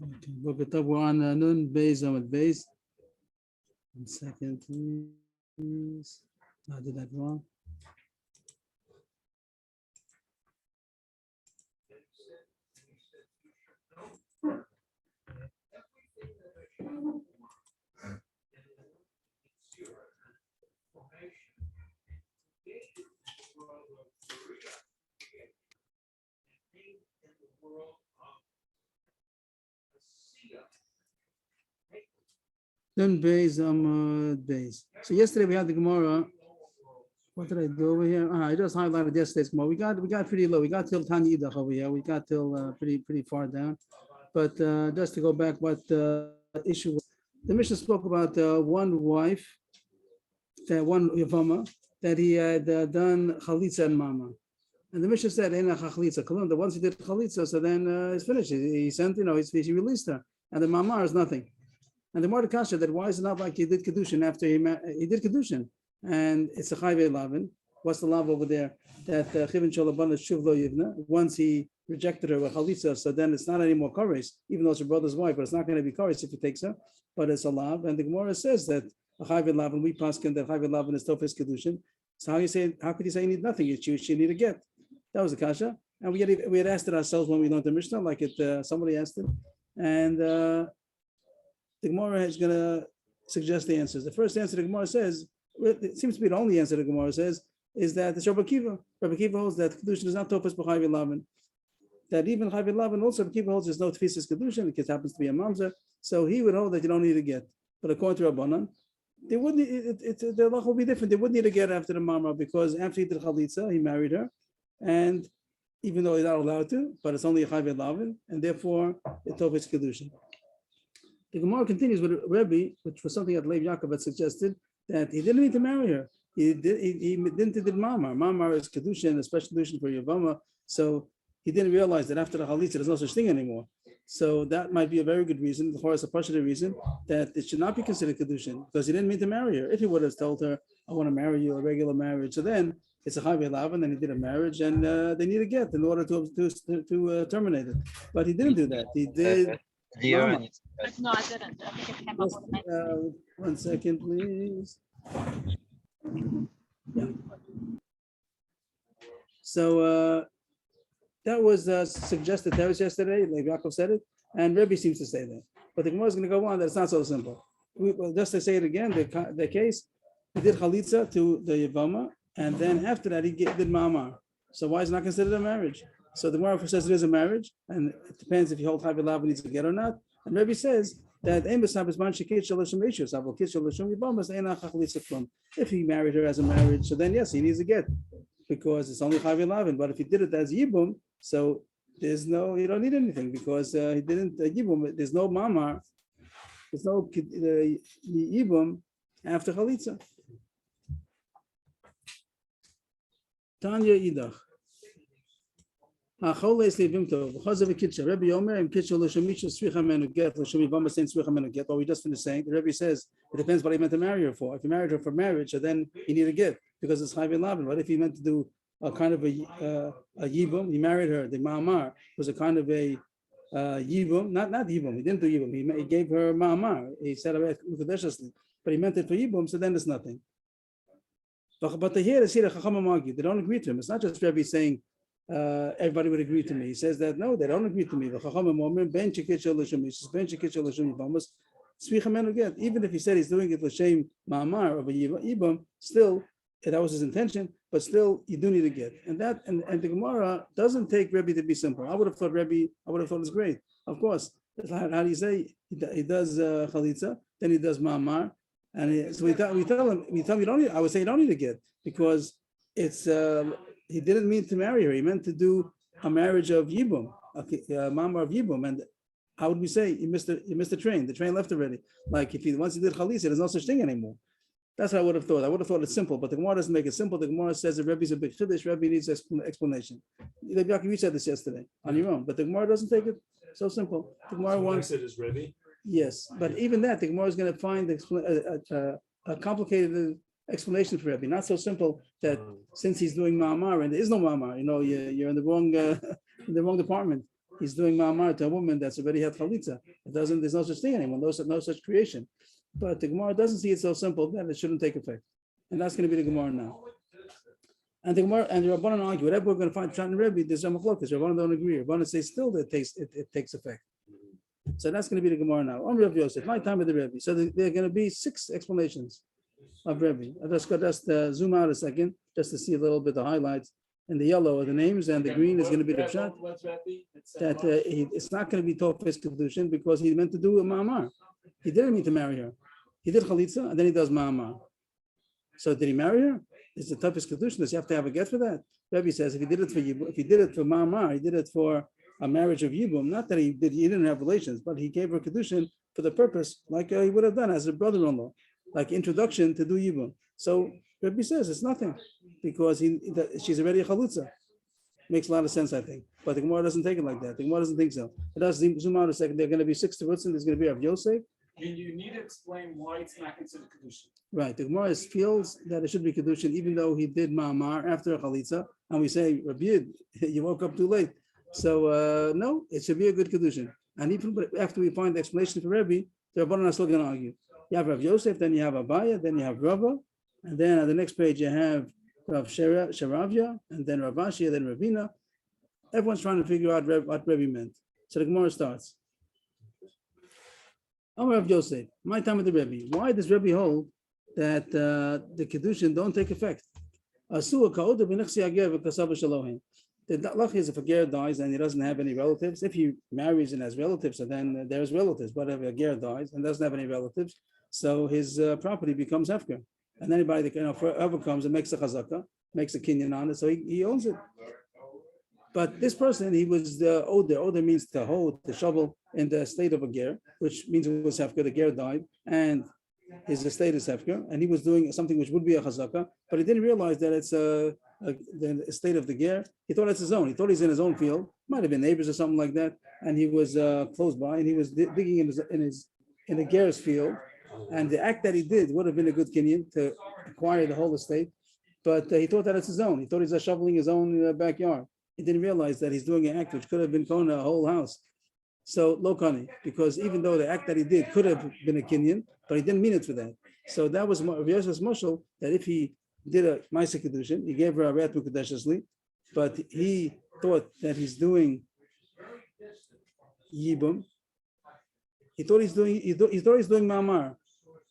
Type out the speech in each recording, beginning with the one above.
Okay, look at we're on Nun Beis Amud Beis. 1 second, please. I did that wrong. Nun Beis Amud Beis. So yesterday we had the Gemara. What did I do over here? I just highlighted yesterday's Gemara. We got pretty low. We got till Tanya Idach over here. We got till pretty far down. But just to go back, what issue was, the Mishnah spoke about one wife, that one Yevama, that he had done Chalitza and Mama. And the Mishnah said, "Ena chalitza." The once he did Chalitza, so then it's finished. He sent, he released her. And the Mama is nothing. And the Mordecai said that why is it not like he did Kedushin after he did Kedushin? And it's a Chayve Lavin. What's the lav over there? That Chivin Sholaban Shuv Lo Yivna. Once he rejected her with Chalitza, so then it's not anymore Kares, even though it's her brother's wife, but it's not going to be Kares if he takes her, but it's a lav. And the Gemara says that a Chayve Lavin, we paskin that Chayve Lavin is Tofes Kedushin. So how could you say you need nothing? You need a get. That was the kasha. And we had asked it ourselves when we learned the Mishnah, like somebody asked it. And the Gemara is going to suggest the answers. The first answer the Gemara says, it seems to be the only answer the Gemara says, is that it's Rabbi Kiva. Rabbi Kiva holds that Kedushin is not Tofes B'Chayv Lavin. That even Chayv Lavin also, Rabbi Kiva holds there's no Tefisas Kedushin, it happens to be a Mamzer. So he would hold that you don't need to get. But according to Rabbanan, they wouldn't, the law will be different. They wouldn't need to get after the Mamra because after he did Chalitza, he married her. And even though he's not allowed to, but it's only a Chayv Lavin, and therefore it's Tofes Kedushin. The Gemara continues with Rebbe, which was something that Lev Yaakov had suggested, that he didn't need to marry her. He didn't do Mamar. Mamar is Kedushin, a special Kedushin for Yevama. So he didn't realize that after the Chalitza, there's no such thing anymore. So that might be a very good reason, the Chorus, a partial reason, that it should not be considered Kedushin, because he didn't mean to marry her. If he would have told her, I want to marry you, a regular marriage, so then it's a Chayv Lav, and then he did a marriage, and they need a get in order to terminate it. But he didn't do that. He did. No, I didn't. I think it came up with 1 second, please. Yeah. So that was suggested. That was yesterday. Like Yaakov said it, and Rebbe seems to say that. But the Gemara is going to go on that it's not so simple. Just to say it again, the case, he did Chalitza to the Yevama, and then after that he did Ma'amar. So why is it not considered a marriage? So the Gemara says it is a marriage, and it depends if you hold Chayv Lav needs to get or not. And Rebbe says that if he married her as a marriage, so then yes, he needs to get because it's only Chayv Lav. But if he did it as Yibum, so you don't need anything because he didn't Yibum. There's no Mamar, there's no Yibum after Chalitza. Tanya Idach. Because of a kitchen, Rebbe Omer and kitchen l'shemish svicha menu get l'shemi vama saying svicha menu get. What we just finished saying, the Rebbe says it depends what he meant to marry her for. If he married her for marriage, so then he needed a get because it's Chayv Lavin. But if he meant to do a kind of a yibum, he married her. The ma'amar was a kind of a yibum, not yibum. He didn't do yibum. He gave her ma'amar. He said it mukadeshesly, but he meant it for yibum. So then there's nothing. But the here the Chachamim argue. They don't agree to him. It's not just Rebbe saying. Everybody would agree to me. He says that no, they don't agree to me. Even if he said he's doing it l'shem ma'amar of a yibam, still that was his intention. But still, you do need to get, and the Gemara doesn't take Rebbe to be simple. I would have thought it's great. Of course, how do you say he does chalitza, then he does ma'amar, and so we tell him you don't need. I would say you don't need to get because it's. He didn't mean to marry her. He meant to do a marriage of Yibum, a mamar of Yibum. And how would we say you missed the train? The train left already. Like once he did Chalitza, there's no such thing anymore. That's what I would have thought. I would have thought it's simple, but the Gemara doesn't make it simple. The Gemara says that Rebbe's a big chiddush. Rebbe needs explanation. You said this yesterday on your own, but the Gemara doesn't take it so simple. The Gemara wants it is Rebbe. Yes, but even that, the Gemara is going to find a complicated explanation for Rebbe, not so simple that since he's doing ma'amar and there is no ma'amar, you're in the wrong department. he's doing ma'amar to a woman that's already had chalitza. There's no such thing anymore, no such creation. But the Gemara doesn't see it so simple that it shouldn't take effect. And that's going to be the Gemara now. And the Gemara and the Rabbanan argue, whatever we're going to find Pshat and Rebbe, there's a machlokas. Rabbanan don't agree. Rabbanan say still that it takes effect. So that's going to be the Gemara now. Rav Yosef, my time with the Rebbe. So there are going to be 6 explanations of Rebbe. I'll just zoom out a second, just to see a little bit of highlights. And the yellow are the names, and the green is going to be the Pshat. That it's not going to be Tofes Kedushin because he meant to do a Ma'amar. He didn't mean to marry her. He did Chalitza, and then he does Ma'amar. So did he marry her? It's the toughest Kedushin. Does he have to have a get for that? Rebbe says if he did it for Yibum, if he did it for Ma'amar, he did it for a marriage of Yibum. Not that he didn't have relations, but he gave her Kedushin for the purpose, like he would have done as a brother-in-law, like introduction to do Yibum. So Rebbe says it's nothing because she's already a Chalutza. Makes a lot of sense, I think. But the Gemara doesn't take it like that. The Gemara doesn't think so. It does zoom out a second. There are going to be 6 Terutzim. There's going to be Rav Yosef. You need to explain why it's not considered Kedushin. Right. The Gemara feels that it should be Kedushin, even though he did Ma'amar after a Chalitza. And we say, Rabbi, you woke up too late. So, no, it should be a good Kedushin. And even after we find the explanation for Rebbe, the Rabbanan are still going to argue. You have Rav Yosef, then you have Abaya, then you have Rava, and then on the next page you have Rav Sharavya, and then Rav Ashi, then Ravina. Everyone's trying to figure out what Rebbe meant. So the Gemara starts. I'm Rav Yosef. My time with the Rebbe. Why does Rebbe hold that the Kedushin don't take effect? The lach is if a ger dies and he doesn't have any relatives. If he marries and has relatives, so then there's relatives. But if a ger dies and doesn't have any relatives, so his property becomes hefker. And anybody that forever comes and makes a chazaka, makes a kinyan on it, so he owns it. But this person, he was the oder. Oder means to hold, to shovel in the estate of a ger, which means it was hefker. The ger died, and his estate is hefker, and he was doing something which would be a chazaka, but he didn't realize that it's the estate of the ger. He thought it's his own. He thought he's in his own field. Might have been neighbors or something like that, and he was close by, and he was digging in the ger's field. And the act that he did would have been a good kinyan to acquire the whole estate, but he thought that it's his own. He thought he's shoveling his own backyard. He didn't realize that he's doing an act which could have been kona a whole house. So lo kani, because even though the act that he did could have been a kinyan, but he didn't mean it for that. So that was Rav Yosef's mashal, that if he did a ma'aseh kedushin, he gave her a rat mukadeshesli, but he thought that he's doing yibum. He thought he's doing ma'amar.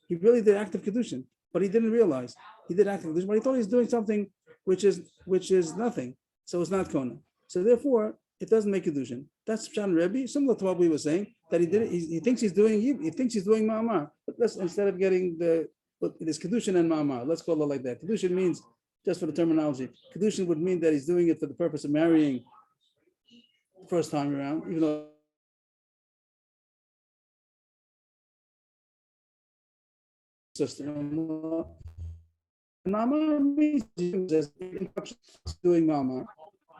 He really did active kedushin, but he didn't realize he did active kedushin. But he thought he's doing something which is nothing. So it's not kona. So therefore, it doesn't make kedushin. That's Pshat Rebbe, similar to what we were saying, that he did it. He thinks he's doing ma'amar. But let's, instead of getting this kedushin and ma'amar, let's call it like that. Kedushin means, just for the terminology, kedushin would mean that he's doing it for the purpose of marrying the first time around, even though sister-in-law. Mama means doing mama.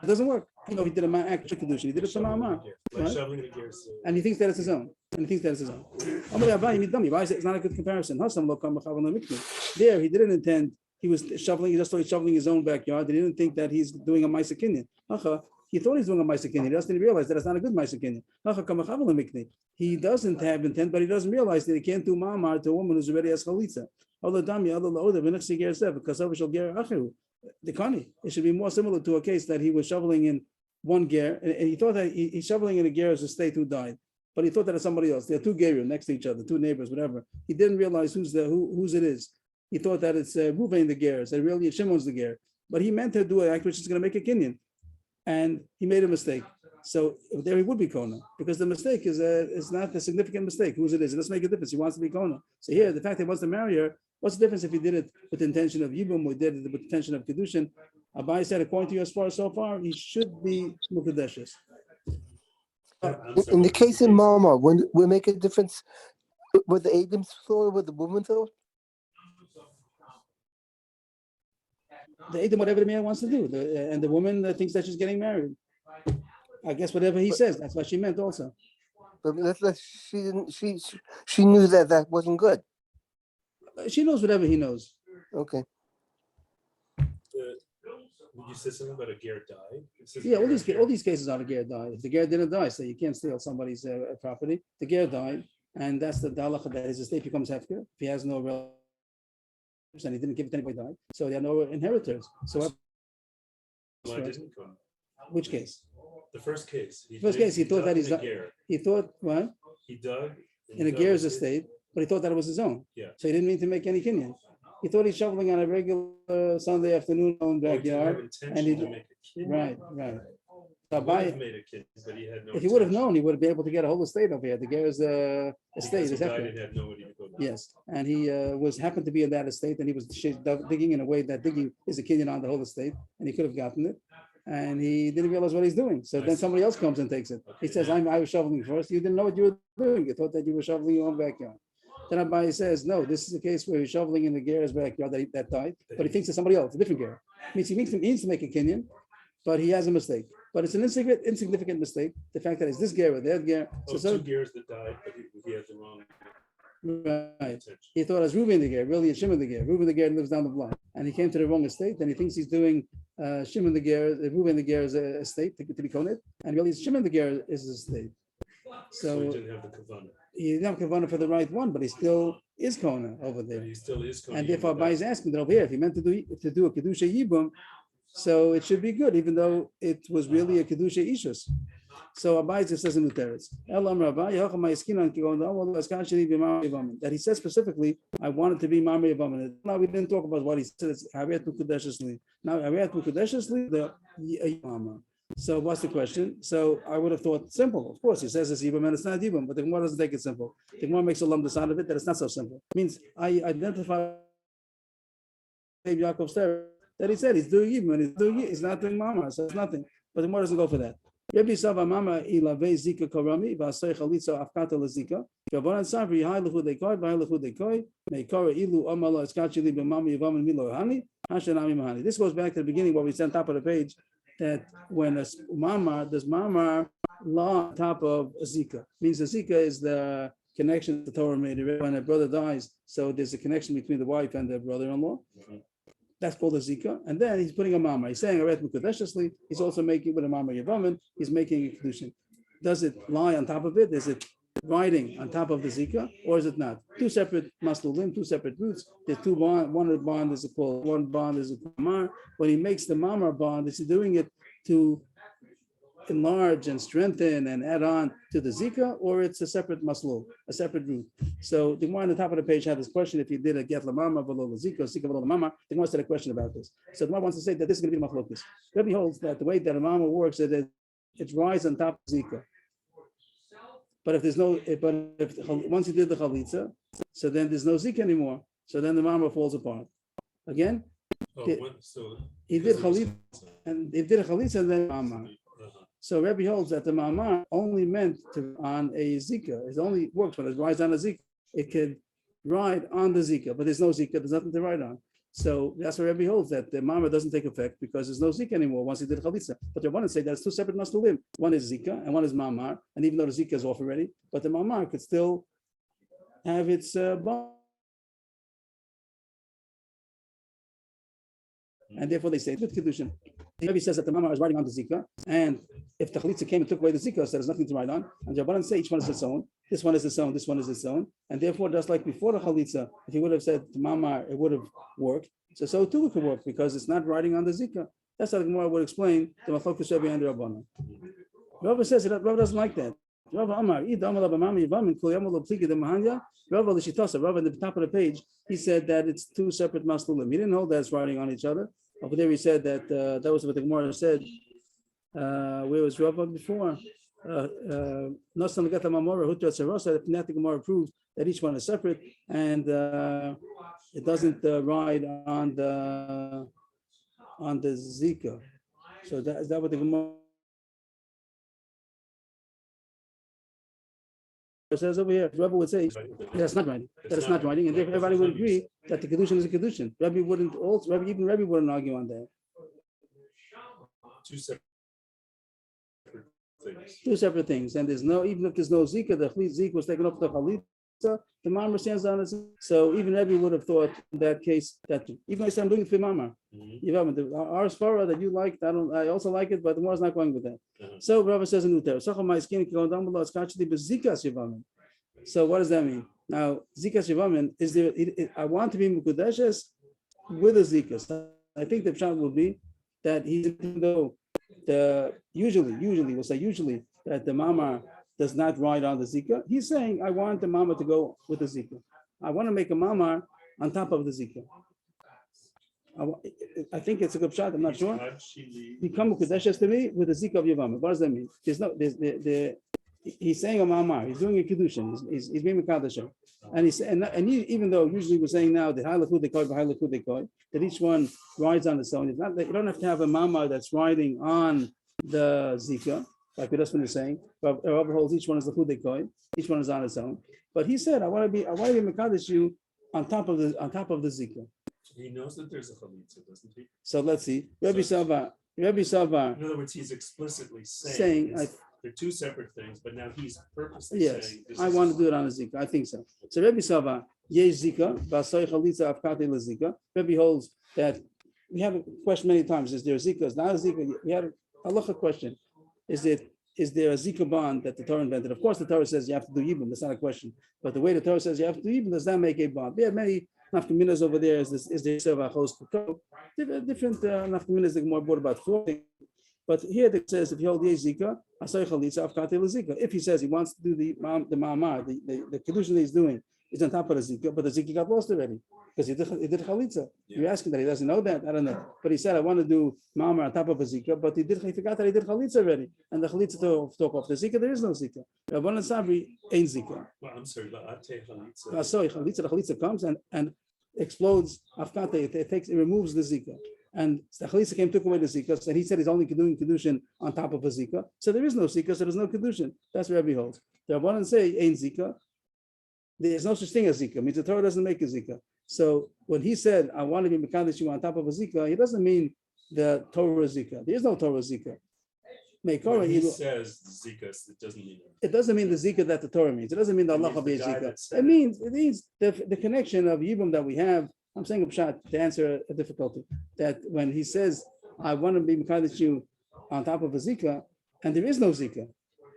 It doesn't work. You know, he did a actual kedushin. He did it for mama, right? And he thinks that it's his own. It's not a good comparison. There, he didn't intend. He was shoveling. He just started shoveling his own backyard. He didn't think that he's doing a ma'aseh kinyan. He thought he's doing a ma'aseh kinyan. He doesn't realize that it's not a good ma'aseh kinyan. He doesn't have intent, but he doesn't realize that he can't do ma'amar to a woman who's already has chalitza. The kani, it should be more similar to a case that he was shoveling in one ger, and he thought that he's shoveling in a ger's estate who died, but he thought that it's somebody else. There are 2 gerim next to each other, 2 neighbors, whatever. He didn't realize whose it is. He thought that it's Ruvain the ger, that really Shimon's the ger, but he meant to do an act which is going to make a kinyan, and he made a mistake. So there he would be kona, because the mistake is not a significant mistake. Whose it is, it doesn't make a difference. He wants to be kona. So here, the fact that he wants to marry her, what's the difference if he did it with the intention of yibum or did it with the intention of kedushin? Abai said, according to you, as far as so far, he should be mukadeshes. In the case of mama, when we make a difference with the Adam's thought or with the woman's thought? The Adam, whatever the man wants to do, and the woman thinks that she's getting married. I guess whatever he says, that's what she meant also. But she didn't. She knew that wasn't good. She knows whatever he knows. Okay. You said something about a ger died? It says Yeah, all ger. these cases are the ger died. If the ger didn't die, so you can't steal somebody's property. The ger died, and that's the halacha that his estate becomes hefker. If he has no relatives and he didn't give it to anybody died, so there are no inheritors. So Why didn't come? which case? The first case. The first case, he thought dug that in he's a not. ger. He thought what He dug in a dug ger's his- estate, but he thought that it was his own. Yeah. So he didn't mean to make any kinyan. He thought he's shoveling on a regular Sunday afternoon on Oh, he didn't have backyard. intention and he to did- make a kid. Right, right. He So would by, have made a kid, but he had no. if he would have intention. known, he would have been able to get a whole estate over here. The ger's estate Because is he died hefker. and had nobody to go back. Yes, and he was happened to be in that estate, and he was digging in a way that digging is a kinyan on the whole estate, and he could have gotten it, and he didn't realize what he's doing. So I then see. somebody else comes and takes it. He Okay. says, I was shoveling first. You didn't know what you were doing. You thought that you were shoveling your own backyard. Then Abai says, no, this is a case where he's shoveling in the ger's backyard that died, but he thinks it's somebody else, a different ger. Means he needs to make a kinyan, but he has a mistake. But it's an insignificant mistake. The fact that it's this ger or that ger. Oh, two gears that died, but he had the wrong Right. intention. He thought it was Reuben the ger, really it's Shimon the ger. Reuben the ger lives down the block, and he came to the wrong estate, and he thinks he's doing Shimon the ger, Reuben the ger's estate to be koned, and really it's Shimon the ger is his estate. So he So didn't have the kavanah. he didn't have kavanah for the right one, but he still is kona over But there. he still is. And Kohen therefore, Yom Abai is asking that over here, if he meant to do a kedusha yibum, so it should be good, even though it was really a kedusha ishus. So Abai just says in the teretz, that he said specifically, I wanted to be Mamre Yavamin. Now we didn't talk about what he said. It's Haryat Mukudeshesli. Now Haryat Mukudeshesli, the Yavama. So what's the question? So I would have thought simple. Of course, he says it's Yibam and it's not Yibam, but the Gemara doesn't take it simple. The Gemara makes a lumdus out of it that it's not so simple. It means I identify Yaakov's terror that he said he's doing Yibam and he's not doing Mama, so it's nothing. But the Gemara doesn't go for that. Rabbi Sava Mama ilave zika karami v'asay chalitza afkata lezika v'avonan savri hai lechu dekoi v'hai lechu dekoi meikara ilu amala eskachili b'mama yivam milo hani hashanami mahani. This goes back to the beginning what we said on top of the page, that when a mama does mama law on top of a zika, means the zika is the connection the Torah made when a brother dies, so there's a connection between the wife and the brother-in-law. That's called a zika, and then he's putting a mama. He's saying aret mukadeshesli. He's also making with a mama yavamin. He's making a kedushin. Does it lie on top of it? Is it riding on top of the zika, or is it not? Two separate maslulim, two separate roots. There's two bond. One of the bond is called one bond is a mamar. When he makes the mamar bond, is he doing it to enlarge and strengthen and add on to the zika, or it's a separate maslul, a separate root? So the one on the top of the page had this question: if you did a get lamama below the zika, zika below the mama, the one said a question about this. So the one wants to say that this is going to be the machlokus. Rabbi holds that the way that a mama works is that it rides on top of zika. But if there's no, if once you did the chalitza, so then there's no zika anymore. So then the mama falls apart. Again, Oh, Did- so he did because chalitza, and if did a chalitza, then mama. So Rebbe holds that the mamar only meant to on a zika. It only works when it rides on a zika. It could ride on the zika, but there's no zika. There's nothing to ride on. So that's what Rebbe holds, that the mamar doesn't take effect because there's no zika anymore once he did chalitza. But they want to say that it's two separate maslulim. One is zika and one is mamar. And even though the zika is off already, but the mamar could still have its bond. And therefore they say with kedushin. Rebbe says that the mama is riding on the zika, and if the chalitza came and took away the zika, so there's nothing to ride on. And Rabbanan say each one is its own. This one is its own. This one is its own. And therefore, just like before the chalitza, if he would have said to mama, it would have worked. So too it could work because it's not riding on the zika. That's how the Gemara would explain the machlokus Rebbe and Rabbanan. Rabbi says that Rabbi doesn't like that. Rabbi Amar, Rabbi in the top of the page, he said that it's two separate maslulim. He didn't hold that it's riding on each other. Over there, he said that that was what the Gemara said. Where was Rabbi before? Nosan Gata Mamora Hutra Tsarosa. That the Gemara proved that each one is separate and it doesn't ride on the zika. So that is that what the Gemara says over here? Rabbi would say that it's not writing. That it's not writing, and therefore everybody would agree that the kedushin is a kedushin. Rabbi wouldn't also. Rabbi wouldn't argue on that. two separate things. Two separate things, and there's no, even if there's no zika, the zika was taken off the chalit. the Mamar stands on it. So even Rebbe would have thought in that case that even though I said I'm doing it for Mamar, our svara that you liked, I also like it, but the more is not going with that. So Rabbi says in Uter, so what does that mean? Now, Zikas Yevamin, is there, I want to be Mukudeshes with a Zikas. I think the pshat will be that even though usually we'll say usually that the Mama does not ride on the Zika, he's saying, I want the Mama to go with the Zika. I want to make a Mama on top of the Zika. I think it's a good shot. I'm not sure. Become Mukudeshes to me with the Zika of Yevamin. What does that mean? He's saying a mamar. He's doing a kedushin. He's being mekadosh, and even though usually we're saying now that that each one rides on its own. It's not that you don't have to have a mamar that's riding on the zika, like the husband is saying. But holds each one is the chudekoi. Each one is on its own. But he said, I want to be mekadosh you on top of the zika. He knows that there's a chalitza, doesn't he? So let's see, Rabbi Sava. In other words, he's explicitly saying they're two separate things, but now he's purposely saying I want to do it on a zika. I think so. So Rabbi Sava, yesh zika, basay chalitza afkate lezika. Rabbi holds that we have a question many times: is there a zika? Is not a zika? We had a halacha question: is there a zika bond that the Torah invented? Of course, the Torah says you have to do yibum. That's not a question. But the way the Torah says you have to do yibum does not make a bond. We have many nafkaminas over there. Is there sevachos different nafkaminas that more about floating. But here it says if you hold Zika, if he says he wants to do the ma'amar, the kedushin that he's doing is on top of the Zika, but the Zika got lost already because he did chalitza. Yeah. You're asking that he doesn't know that? I don't know. But he said I want to do ma'amar on top of a Zika, but he forgot that he did chalitza already, and the chalitza took off the Zika. There is no Zika. Rabbanan Sabri ain't Zika. Well, I'm sorry, chalitza. The chalitza comes and explodes afkate. It removes the Zika. And the Chalisa came, took away the Zika, and he said he's only doing Kedushin on top of a Zika. So there is no Zika, so there's no Kedushin. That's where Rabbi holds. The Rabbanan say, ain't Zika. There's no such thing as Zika. It means the Torah doesn't make a Zika. So when he said, I want to be Mekadosh you on top of a Zika, he doesn't mean the Torah Zika. There is no Torah Zika. When he says Zika, it doesn't mean the Zika that the Torah means. It doesn't mean the Allah of Zika. It means the connection of Yibum that we have. I'm saying a pshat to answer a difficulty. That when he says, I want to be Mekadosh you on top of a Zika, and there is no Zika.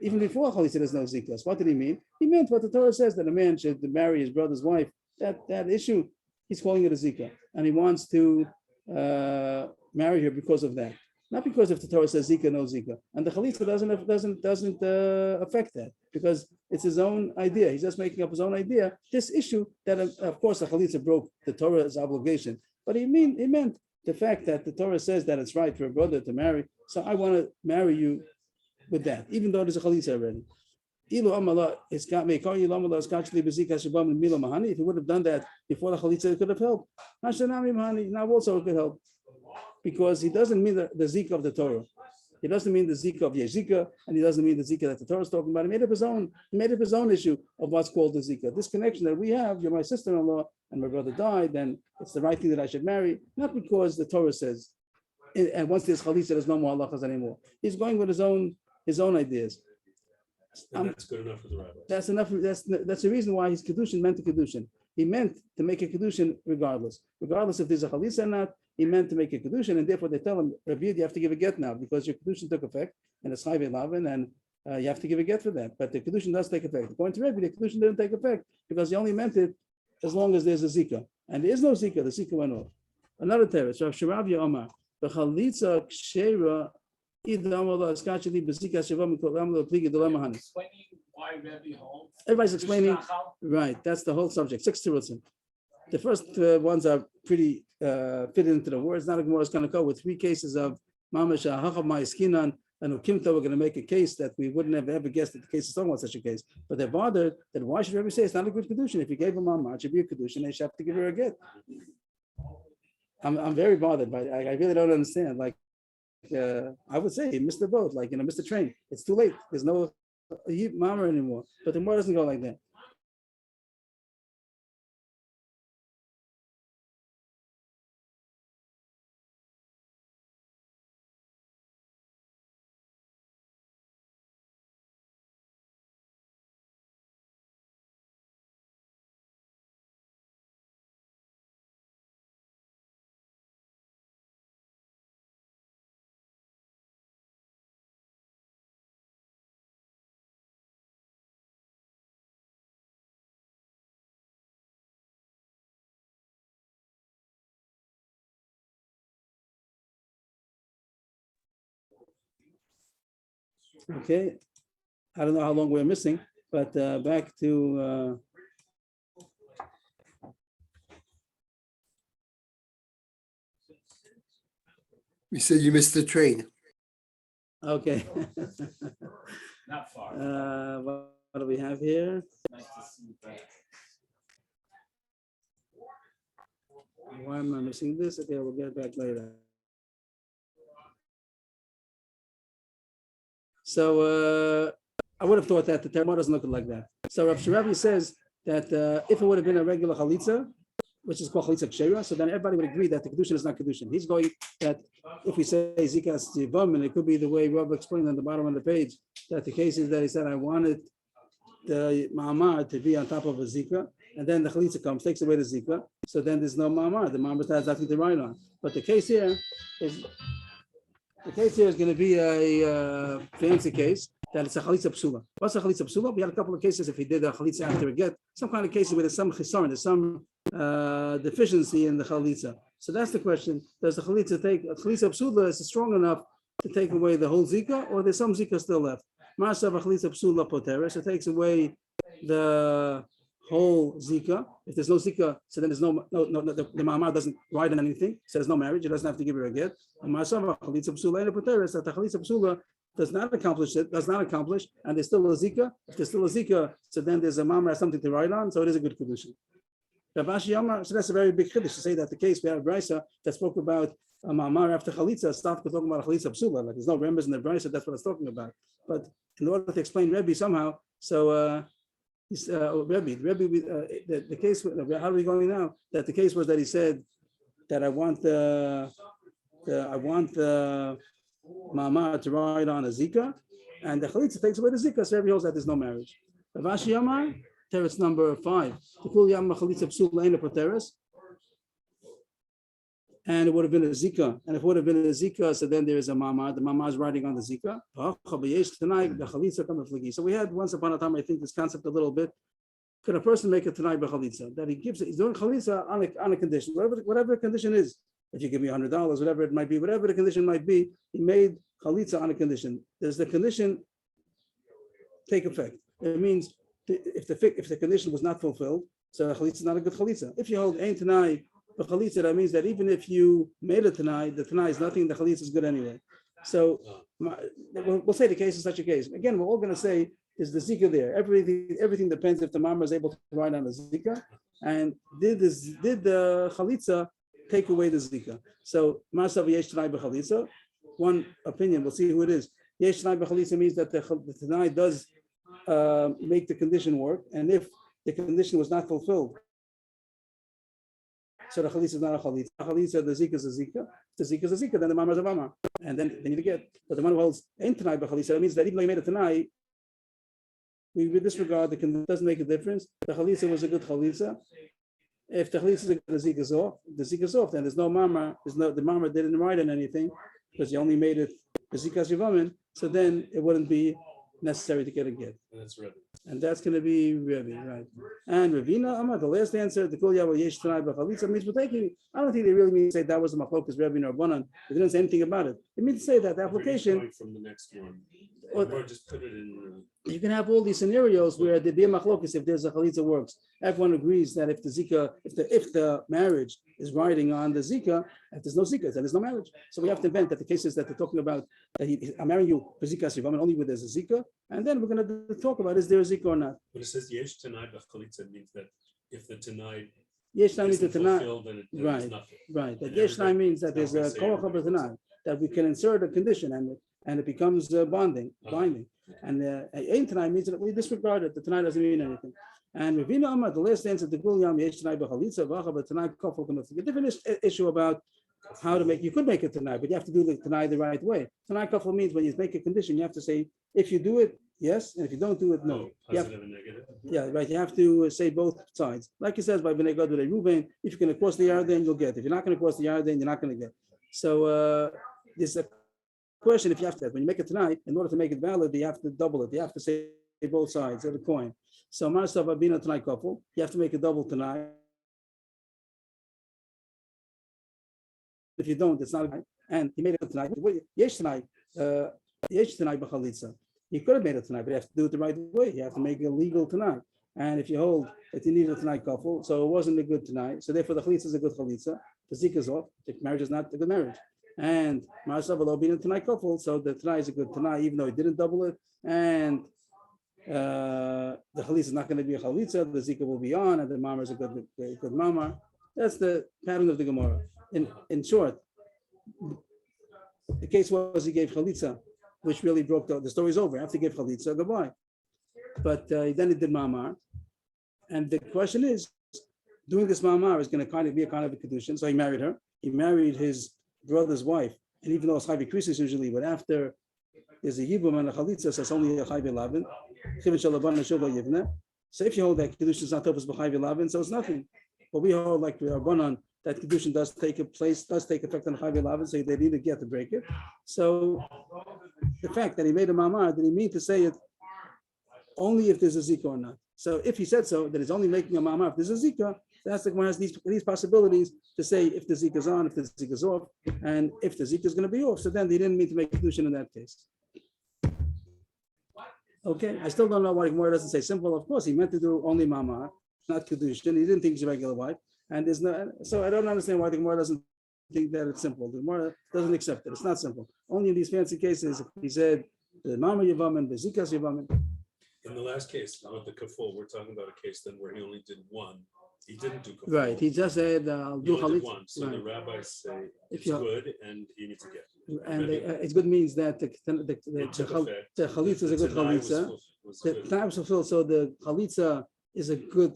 Even before Chalitza, there's no Zika. So what did he mean? He meant what the Torah says, that a man should marry his brother's wife. That issue, he's calling it a Zika. And he wants to marry her because of that. Not because if the Torah says Zika, no Zika. And the Chalitza doesn't affect that because it's his own idea. He's just making up his own idea. This issue that, of course, the Chalitza broke the Torah's obligation. But he meant the fact that the Torah says that it's right for a brother to marry. So I want to marry you with that, even though there's a Chalitza already. If he would have done that before the Chalitza, it could have helped. Now also it could help. Because he doesn't mean the Zika of the Torah. He doesn't mean the Zika of Yezika, and he doesn't mean the Zika that the Torah is talking about. He made up his own issue of what's called the Zika. This connection that we have, you're my sister-in-law, and my brother died, then it's the right thing that I should marry, not because the Torah says, and once there's Chalitza, there's no more halachas anymore. He's going with his own ideas. And that's good enough for the rabbi. That's enough. That's the reason why his kedushin meant a kedushin. He meant to make a kedushin regardless if there's a chalitza or not. He meant to make a kedushin, and therefore they tell him, Rabbi, you have to give a get now because your kedushin took effect, and it's chayv elaven, and you have to give a get for that. But the kedushin does take effect. According to Rabbi, the kedushin didn't take effect because he only meant it as long as there's a zika, and there is no zika. The zika went off. Another teretz, Rav Shiravya Omar, the chalitza kshera. Everybody's explaining, right? That's the whole subject. 6 terutzim. The first ones are pretty fitted into the words. Now the Gemara is going to go with 3 cases of mamash hachav ma'askinan and ukimta. We're going to make a case that we wouldn't have ever guessed that the case is talking about such a case. But they're bothered that why should we ever say it's not a good kedushin? If you gave a mama, it should be a kedushin. They should have to give her a get. I'm very bothered by it. I really don't understand. Like. I would say he missed the boat, like missed the train. It's too late. There's no mama anymore. But the Gemara doesn't go like that. Okay, I don't know how long we're missing, but back to You said you missed the train. okay. Not far. What do we have here? Nice to see you back. Why am I missing this? Okay, we'll get back later. So I would have thought that the Talmud doesn't look like that. So Rav Shirabi says that if it would have been a regular chalitza, which is called chalitza kshera, so then everybody would agree that the kedushin is not kedushin. He's going that if we say zikas yivam, and it could be the way Rob explained on the bottom of the page, that the case is that he said, I wanted the ma'amar to be on top of a zika, and then the chalitza comes, takes away the zika, so then there's no ma'amar. The ma'amar has nothing to write on. But the case here is going to be a fancy case that it's a chalitza psula. What's a chalitza psula? We had a couple of cases if he did a chalitza after a get, some kind of cases where there's some chisaron, there's some deficiency in the chalitza. So that's the question. Does the chalitza take, a chalitza psula is strong enough to take away the whole zika, or there's some zika still left? Masav a chalitza psula poteres, it takes away the whole zika. If there's no zika, so then there's no the ma'amar doesn't write on anything, so there's no marriage, it doesn't have to give her a get. And masav a chalitza psula and poteres, that the chalitza psula does not accomplish, and there's still a zika. If there's still a zika, so then there's a ma'amar has something to write on, so it is a good kedushin. So that's a very big chiddush to say that the case we have a brisa that spoke about a ma'amar after chalitza stopped talking about a chalitza psula. Like there's no rembers in the brisa, that's what it's talking about. But in order to explain Rebbe somehow, so Rebbe, the case. How are we going now? That the case was that he said that I want the ma'amar to ride on a zika, and the chalitza takes away the zika, so Rebbe holds that there's no marriage. Ravashi Yamar, teretz number 5. The kul yam chalitza psula ein poteres, and it would have been a zika. And if it would have been a zika, so then there is a ma'amar. The ma'amar is riding on the zika. So we had once upon a time, I think, this concept a little bit. Could a person make a tanai b'chalitza? That he gives it, he's doing chalitza on a condition, whatever the condition is. If you give me $100, whatever it might be, whatever the condition might be, he made chalitza on a condition. Does the condition take effect? It means if the condition was not fulfilled, so the chalitza is not a good chalitza. If you hold ein tanai b'chalitza, that means that even if you made a tanai, the tanai is nothing, the chalitza is good anyway. So we'll say the case is such a case. Again, we're all going to say, is the zika there? Everything depends if the mama is able to ride on the zika, and did the chalitza take away the zika? So masav yesh tanai b'chalitza. One opinion, we'll see who it is. Yesh tanai b'chalitza means that the tanai does make the condition work, and if the condition was not fulfilled, so the chalitza is not a chalitza. Chalitza, the zika is a zika. The zika is a zika, then the mama is a mama, and then they need to get. But the one who holds ein tanai b'chalitza, that means that even though you made a tanai, we disregard the condition. Doesn't make a difference. The chalitza was a good chalitza. If the chalitza is a good, the zika is off. Then there's no mama. The mama didn't write on anything because you only made it the zikas yivamin. So then it wouldn't be necessary to get a get. That's Rebbe. And that's going to be Rebbe, right? And Ravina Amar, the last answer, the kol yavel yesh tanai b'chalitza means we're taking. I don't think they really mean to say that was the machlokas Rebbe nor Rabbanan. They didn't say anything about it. It means to say that the application. Going from the next one, or just put it in. You can have all these scenarios where the be machlokas if there's a chalitza works. Everyone agrees that if the zika, if the marriage is riding on the zika, if there's no zika, then there's no marriage. So we have to invent that the cases that they're talking about that I'm marrying you for zika shivam only when there's a zika, and then we're going to talk about is there a zika or not. When it says yesh tanai b'chalitza, means that if the tanai Yesh tanai means the tanai, fulfilled, then there's right, nothing. right. That yesh tanai means that there's a koach tanai that we can insert a condition and it becomes binding. And ein tanai means that we disregard it. The tanai doesn't mean anything. And Ravina Amar, the last answer, the kul yam yesh tanai b'chalitza v'acha b'tanai kofel kanufik. A different issue about how to make. You could make it tanai, but you have to do the tanai the right way. Tanai kofel means when you make a condition, you have to say if you do it, yes, and if you don't do it, no. Positive and negative. Yeah, right. You have to say both sides. Like he says by Bnei Gad Bnei Ruvain, if you're going to cross the Yarden, you'll get. If you're not going to cross the Yarden, you're not going to get. So there's a question if you have to. When you make it tonight, in order to make it valid, you have to double it. You have to say both sides of the coin. So Masav Abina tonight couple, you have to make a double tonight. If you don't, it's not. And he made it tonight. Yes, tonight. yesh tonight b'chalitza. You could have made it tonight, but you have to do it the right way. You have to make it legal tonight. And if you hold that you need a tonight couple, so it wasn't a good tonight. So therefore, the chalitza is a good chalitza. The zika is off. The marriage is not a good marriage. And Ma'aseh being a tonight couple, so the tonight is a good tonight, even though he didn't double it. And the chalitza is not going to be a chalitza. The zika will be on, and the mamar is a good mamar. That's the pattern of the Gemara. In short, the case was he gave chalitza, which really broke the story's over. After he gave chalitza, goodbye. But then he did mamar, and the question is, doing this mamar is going to kind of be a kind of a kedushin. So he married her. He married his brother's wife, and even though it's chayv krisis usually, but after there's a yibum and a chalitza, so it's only a chayv elaven. So if you hold that kedushin is not topos b'chayv elaven, so it's nothing. But we hold like Rabbanan that kedushin does take effect on chayv elaven, so they need to get to break it. So the fact that he made a mamar, did he mean to say it only if there's a zika or not? So if he said so, that he's only making a mamar if there's a zika, that's the Gemara has these possibilities to say if the zika is on, if the zika is off, and if the zika is going to be off. So then they didn't mean to make kedushin in that case. Okay, I still don't know why Gemara doesn't say simple. Of course, he meant to do only mamar, not kedushin. He didn't think it's a regular wife, and there's no. So I don't understand why the Gemara doesn't think that it's simple. The Gemara doesn't accept it. It's not simple. Only in these fancy cases, he said the mamar yevamos, the zikas yevamos. In the last case with the kaful, we're talking about a case then where he only did one. He didn't do kaful. Right. He just said, "I'll do only did chalitza." one. So right. the rabbis say If it's you- good and you need to get. And it's good means that the chalitza is a good chalitza. The Tanai was fulfilled, so the chalitza is a good.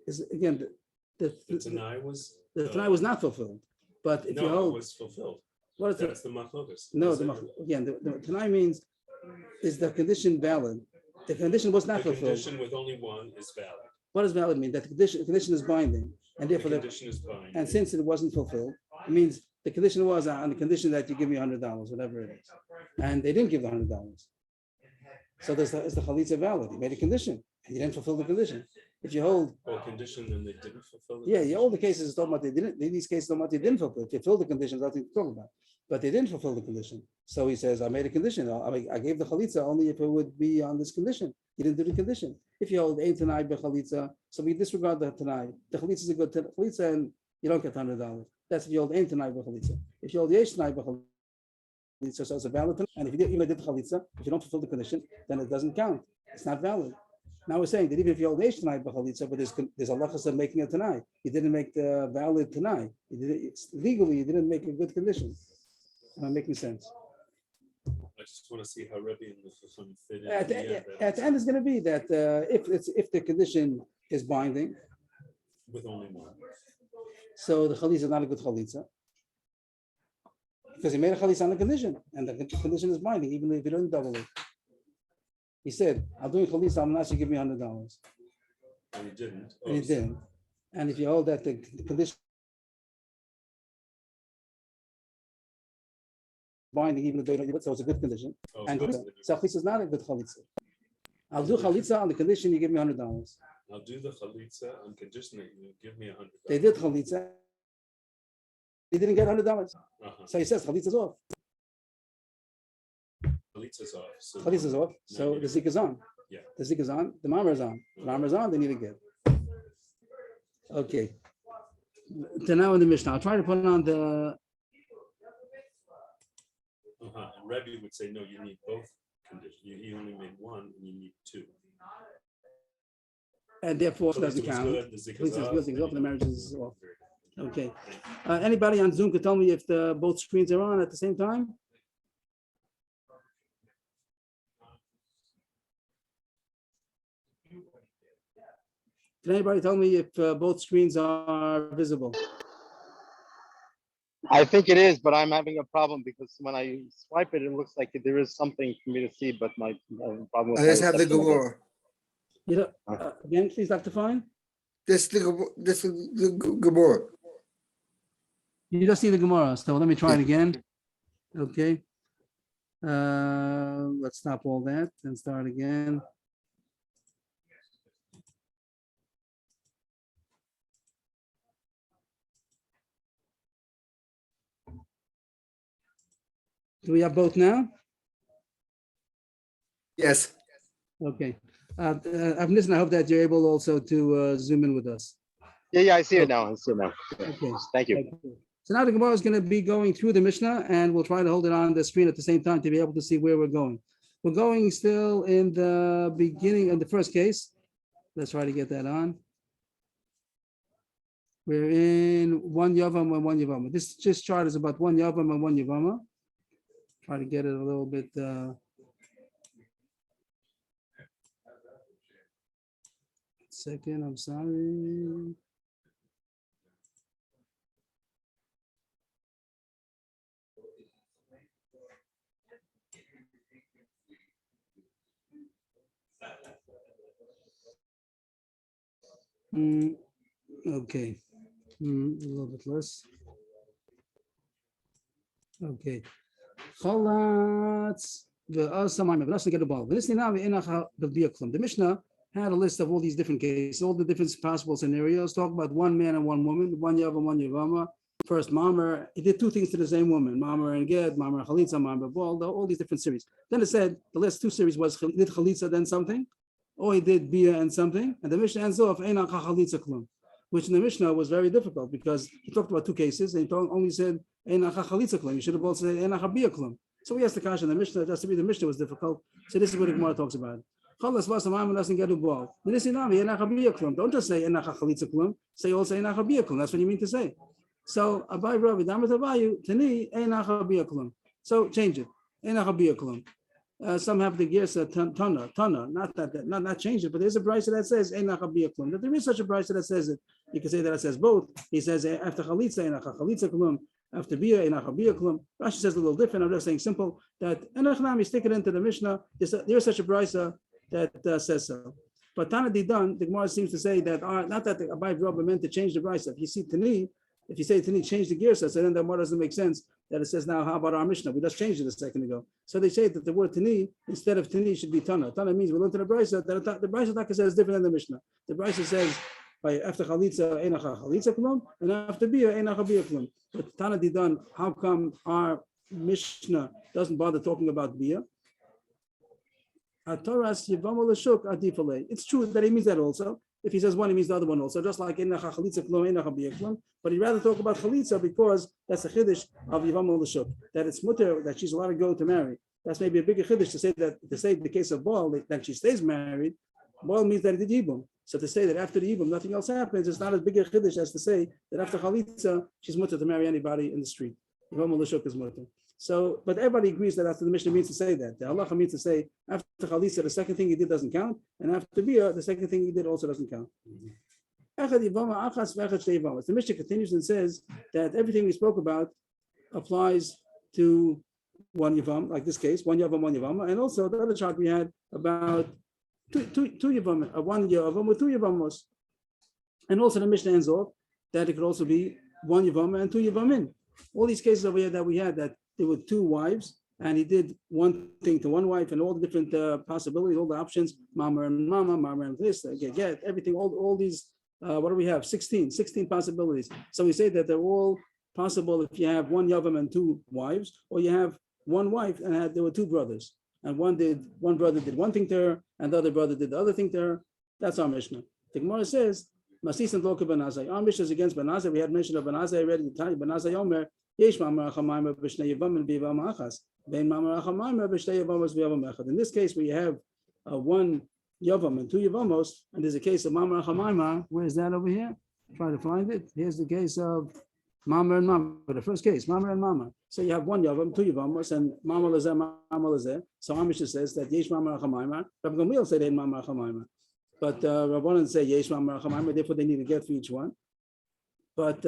Is again the Tanai was the Tanai was not fulfilled. But if you it hold, was fulfilled. what is That's the machlokas. No, the Tanai means is the condition valid? The condition was not The fulfilled. condition with only one is valid. What does valid mean? That the condition is binding, and The therefore condition is binding. and since it wasn't fulfilled, it means the condition was on the condition that you give me $100, whatever it is, and they didn't give the $100. So is the chalitza valid? He made a condition, and you didn't fulfill the condition. If you hold, condition and they didn't fulfill it. yeah, all the cases talking about they didn't. These cases talking about they didn't fulfill. If you fulfill the conditions, nothing to talk about. But they didn't fulfill the condition. So he says, I made a condition. I gave the chalitza only if it would be on this condition. You didn't do the condition. If you hold ein tanai b'chalitza, so we disregard the tanai. The chalitza is a good chalitza, and you don't get $100. That's if you hold ein tanai b'chalitza. If you hold yesh tanai b'chalitza, so it's a valid tanai. And if you did the chalitza, if you don't fulfill the condition, then it doesn't count. It's not valid. Now we're saying that even if you hold yesh tanai b'chalitza, but there's a lachas of making a tanai. You didn't make the valid tanai. Legally, you didn't make a good condition. Am I making sense? I just want to see how Rebbe and the Chacham fit in. At the end, it's going to be that if the condition is binding, with only one. so the chalitza is not a good chalitza because he made a chalitza on the condition, and the condition is binding, even if you don't double it. He said, "I'll do a chalitza. I'm not going to give me $100," And he didn't. and he didn't. And if you hold that the condition binding, even if they don't give it, so it's a good condition. And so chalitza is not a good chalitza. I'll do chalitza on the condition you give me $100. I'll do the chalitza on condition that you give me $100. They did chalitza. He didn't get $100. So he says chalitza is off. Chalitza's off. So Chalitza is off. So the zik is on. Yeah. The zik is on. The mamar is on. The mamar is on. They need to get. Okay. So now in the Mishnah, I'll try to put it on the. And Rebbe would say, no, you need both conditions. He only made one, and you need two. And therefore, it Chalitza doesn't was count. good, the zik Chalitza is is off, good, zik is off, and the marriage is off. Very good. Okay. Anybody on Zoom could tell me if both screens are on at the same time? Can anybody tell me if both screens are visible? I think it is, but I'm having a problem because when I swipe it, it looks like there is something for me to see, but my problem. I just have the Gemara. You know, again, please, Dr. Fine. This the Gemara. You just see the Gemara, so let me try it again. Okay. Let's stop all that and start again. Do we have both now? Yes. Okay. Avnis, I hope that you're able also to zoom in with us. Yeah, I see it Okay. now. I see it now. Okay. Thank you. Okay. So now the Gemara is going to be going through the Mishnah, and we'll try to hold it on the screen at the same time to be able to see where we're going. We're going still in the beginning of the first case. Let's try to get that on. We're in one yavam and one yavama. This chart is about one yavam and one yavama. Try to get it a little bit. Second, I'm sorry. Okay. A little bit less. Okay. The Mishnah had a list of all these different cases, all the different possible scenarios. Talk about one man and one woman, one yavam, one yavama. First, Mamar, he did two things to the same woman, Mamar and Ged, Mamar and Chalitza, Mamar Bal, all these different series. Then it said the last two series was he did Chalitza then something, or he did Bia and something, and the Mishnah ends off Einan Chalitza Klum, which in the Mishnah was very difficult because he talked about two cases and he only said Einan Chalitza Klum. You should have also said Einan Bia Klum. So we asked the Kasha in the Mishnah, just to read the Mishnah was difficult. So this is what the Gemara talks about. Chalas was Mamar doesn't get a ball. Don't just say Einan Chalitza Klum. Say also Einan Bia Klum. That's what you mean to say. So Abai Rabbi Damat Avayu Tani Einach Bia Klum. So change it. Einach Bia Klum. Some have the gears Tana, not change it, but there's a brisa that says Einach Bia Klum. That there is such a brisa that says it. You can say that it says both. He says after Chalitza Einach Chalitza Klum, after Bia Einach Bia Klum. Rashi says a little different. I'm just saying simple that Einach Nami stick it into the Mishnah. There is such a brisa that says so. But Tana Didan, the Gemara seems to say that not that the Abai Rabbi meant to change the brisa. If you see Tani. If you say Tani, change the gear set, so then the Gemara doesn't make sense that it says now, how about our Mishnah? We just changed it a second ago. So they say that the word Tani, instead of Tani, should be Tana. Tana means we learned in the Brisa that the Brisa Taka says different than the Mishnah. The Brisa says, by after Chalitza, Einacha Chalitza Klum, and after Bia, Einacha Bia Klum. But Tana Didan, how come our Mishnah doesn't bother talking about Bia? It's true that he means that also. If he says one, he means the other one also. Just like Einacha Chalitza Klum, Einacha Bia Klum. But he'd rather talk about Chalitza because that's the Chiddush of Yevamos L'Shuk. That it's mutter, that she's allowed to go to marry. That's maybe a bigger Chiddush to say the case of Baal, that she stays married. Baal means that it did Yibum. So to say that after the Yibum, nothing else happens, it's not as big a Chiddush as to say that after Chalitza, she's mutter to marry anybody in the street. Yevamos L'Shuk is mutter. So, but everybody agrees that after the Mishnah means to say that. The halacha means to say after Chalitza, the second thing he did doesn't count, and after Bia, the second thing he did also doesn't count. The Mishnah continues and says that everything we spoke about applies to one Yavam, like this case, one Yavama, and also the other chart we had about two Yavam, one Yavam with two Yavamos. And also the Mishnah ends off that it could also be one Yavam and two Yavamin. All these cases over here that we had that there were two wives, and he did one thing to one wife, and all the different possibilities, all the options, mama and mama, mama and this, get everything, all these, what do we have? 16 possibilities. So we say that they're all possible if you have one yavam and two wives, or you have one wife and there were two brothers, and one brother did one thing to her, and the other brother did the other thing to her. That's our Mishnah. The Gemara says, Masis and Loka Banazai. Our Mishnah is against Banazai. We had mention of Banazai already. Banazai Omer. In this case, we have one yavam and two yavamos, and there's a case of Mamar Chamaima. Where is that over here? Try to find it. Here's the case of Mamar and Mama. The first case, Mamar and Mama. So you have one yavam, two yavamos, and Mama Lazeh, Mama Lazeh. So Amisha says that Yesh Mamar Chamaima. Rabbi Gamliel said in Mamar Chamaima, but Rabbanan say Yesh Mamar Chamaima. Therefore, they need to get for each one. But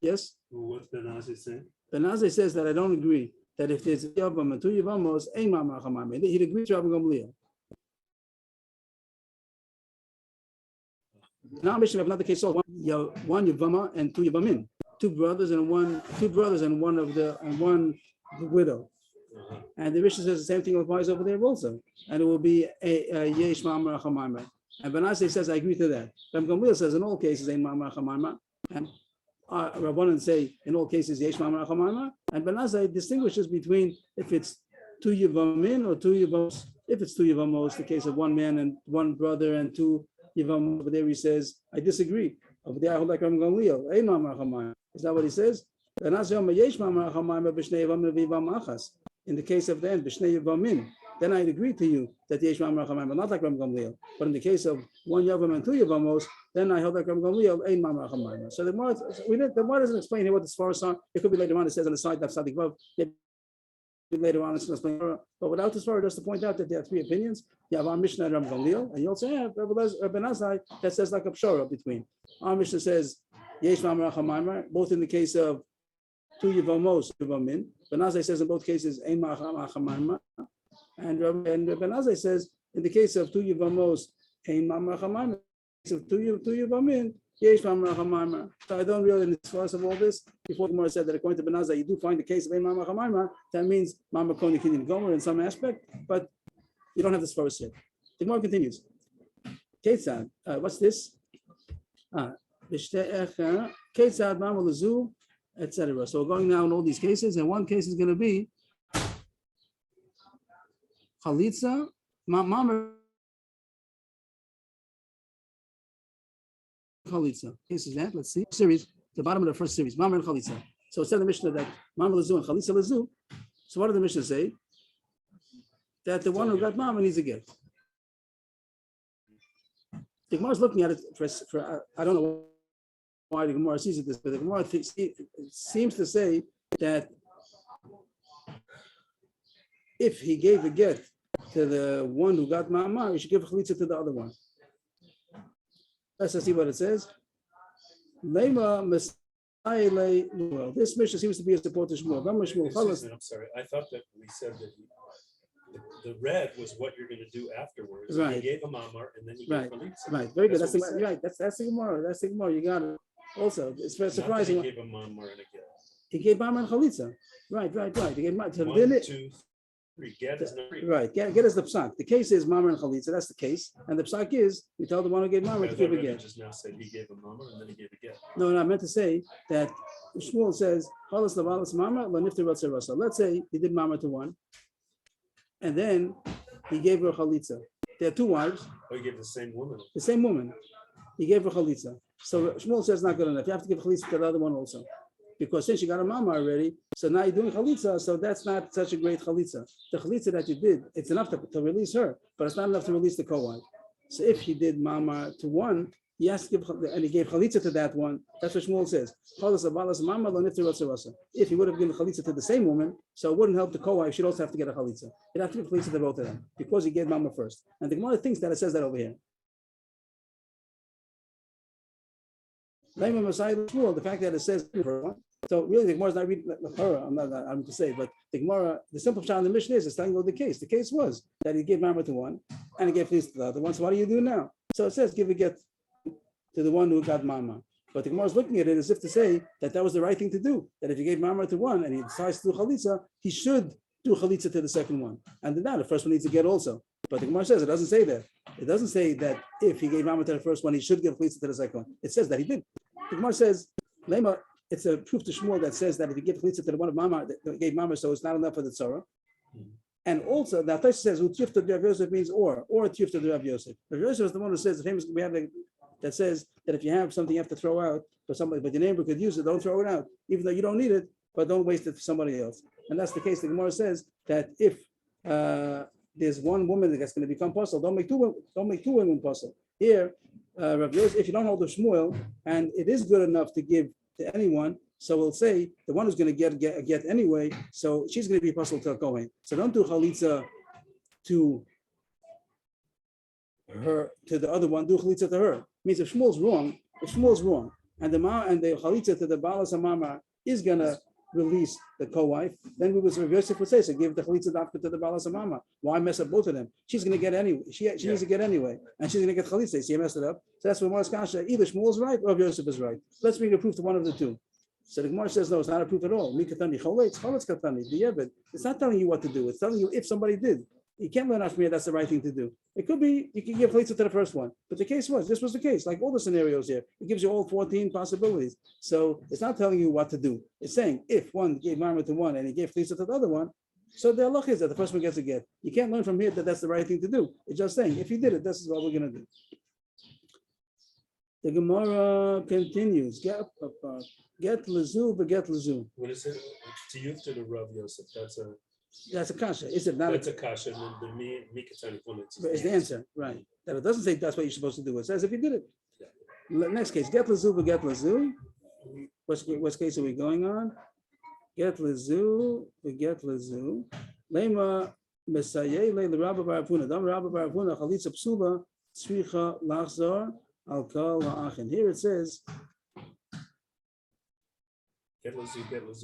yes. What's Benazir saying? Benazir says that I don't agree that if there's a yavam and two yavamos, ein mamar chamaim. He'd agree with Rabbi Gamliel. Now, Mishnah have another case. So one yavama and two yavamin, two brothers and one widow. And the Mishnah says the same thing applies over there also, and it will be a yesh mamar chamaim. And Benazir says I agree to that. Rabbi Gamliel says in all cases ein mamar chamaim. And Rabbanan say in all cases yesh mamar achamama, and Ben Azai distinguishes between if it's 2 yevamin or 2 yevamos. If it's 2 yevamos, the case of one man and one brother and 2 yevamos. Over there he says, I disagree. Over there I hold like Ram Gamliel. Ein mamar achamama. Is that what he says? Ben Azai yesh mamar achamama b'shnei yevam levivam achas. In the case of the end, b'shnei yevamin, then I'd agree to you that yesh mamar achamama, not like Ram Gamliel. But in the case of 1 yevam and 2 yevamos, then I held like Ram Gamliel, ein mamar achamama. So the Gemara doesn't explain here what the svaros are. It could be later on. It says on the side that Sadik Vav. Later on, it's going to explain. But without the svarah, just to point out that there are 3 opinions. You have our Mishnah and Ram Gamliel, and you also have Ben Azai that says like a pshara between. Our Mishnah says yesh mamar achamama, both in the case of 2 yevamos yevamin. Ben Azai says in both cases ein mamar achamama, and Ben Azai says in the case of 2 yevamos ein mamar achamama. In the case of 2 yevamin yesh mamar achamama. So I don't really in the source of all this. Before Gemara said that according to Ben Azai, you do find the case of ein mamar achamama. That means mamar koni kidin gomer in some aspect, but you don't have the source yet. The Gemara continues. Ketzad, what's this? Ketzad mamar lezu, etc. So we're going now in all these cases, and one case is going to be chalitza mamar. Chalitza. Case is that. Let's see. Series, the bottom of the first series, Mamar and Chalitza. So it said in the Mishnah that Mamar Lezu and Chalitza Lezu. So what did the Mishnah say? That the one who got Mamar needs a gift. The Gemara is looking at it for I don't know why the Gemara sees it this, but the Gemara seems to say that if he gave a get to the one who got Mamar, he should give a Chalitza to the other one. Let's see what it says. Lema Well, this Mishnah seems to be a support to Shmuel. I'm sorry. I thought that we said that the red was what you're going to do afterwards. Right. He gave a mamar and then he gave Chalitza. Right. Very good. That's That's the Gemara. That's the Gemara. You got it. Also, it's very surprising. He gave a mamar and a get. He gave mamar and Chalitza. Right. He gave 1, 2, 3. Get is not 3. Right. Get is the psak. The case is mamar and Chalitza. That's the case. And the psak is we tell the one who gave mamar to give a get. Just now said he gave a mamar and then he gave a get. No, I meant to say that Shmuel says Chalas lavalas mamar lanifter ratzer rasa. Let's say he did mamar to one, and then he gave her Chalitza. There are 2 wives. Oh, he gave the same woman. The same woman. He gave her Chalitza. So Shmuel says not good enough. You have to give Chalitza to the other one also. Because since you got a mama already, so now you're doing chalitza, so that's not such a great chalitza. The chalitza that you did, it's enough to release her, but it's not enough to release the co-wife. So if he did mama to one, he has to give, and he gave chalitza to that one. That's what Shmuel says. If he would have given chalitza to the same woman, so it wouldn't help the co-wife. She'd also have to get a chalitza. He'd have to give chalitza to both of them because he gave mama first. And the Gemara thinks that it says that over here. The fact that it says so really the Gemara is not reading I'm to say, but the Gemara, the simple pshat in the Mishnah is telling you the case. The case was that he gave mamar to one and he gave chalitza to the other one. So what do you do now? So it says give a get to the one who got mamar. But the Gemara is looking at it as if to say that was the right thing to do. That if he gave mamar to one and he decides to do chalitza, he should do chalitza to the second one. And then the first one needs to get also. But the Gemara says it doesn't say that. It doesn't say that if he gave mamar to the first one, he should give chalitza to the second one. It says that he did. The Gemara says, Lema, it's a proof to Shmuel that says that if you give chalitza to the one of mama that gave mama, so it's not enough for the tzara. And also, the Atash says, "Utyufta de Rav Yosef" means or Tyufta de Rav Yosef. Rav Yosef is the one who says the famous we have that says that if you have something you have to throw out for somebody, but your neighbor could use it, don't throw it out, even though you don't need it, but don't waste it for somebody else. And that's the case. The Gemara says that if there's one woman that's going to become puzzle, don't make two women puzzle. Here, Rav Yosef, if you don't hold the Shmuel, and it is good enough to give to anyone, so we'll say the one who's going to get anyway, so she's going to be puzzled to Kohen. So don't do chalitza to her to the other one, do chalitza to her. Means if Shmuel's wrong, and the chalitza to the balas hamama is going to release the co-wife, then we would Rav Yosef would say, so give the chalitza dafka to the balas hamama. Why mess up both of them? She's going to get anyway. She needs to get anyway, and she's going to get chalitza. See, I messed it up. So that's what Morris Kasha. Either Shmuel's right or Rav Yosef is right. Let's bring a proof to one of the two. So the Gemara says no, it's not a proof at all. It's not telling you what to do. It's telling you if somebody did. You can't learn out from here that's the right thing to do. It could be you can give chalitza to the first one, but the case was this was the case. Like all the scenarios here, it gives you all 14 possibilities. So it's not telling you what to do. It's saying if one gave marmor to one and he gave chalitza to the other one, so the halach is that the first one gets a get. You can't learn from here that that's the right thing to do. It's just saying if you did it, this is what we're gonna do. The Gemara continues. Get lezu, but get lezu. What is it? To youth to the Rav Yosef. That's a kasha. Is it not? That's a kasha. And then the Mikatani Is the answer right? That it doesn't say that's what you're supposed to do. It says if you did it. Next case, get lezu, but get lezu. What case are we going on? Get lezu, but get lezu. Lema mesaye le Rabba Barapuna. Dam Rabba Barapuna chalitza psula tzricha lachzor al kol ha'achin. Here it says. Get lezu.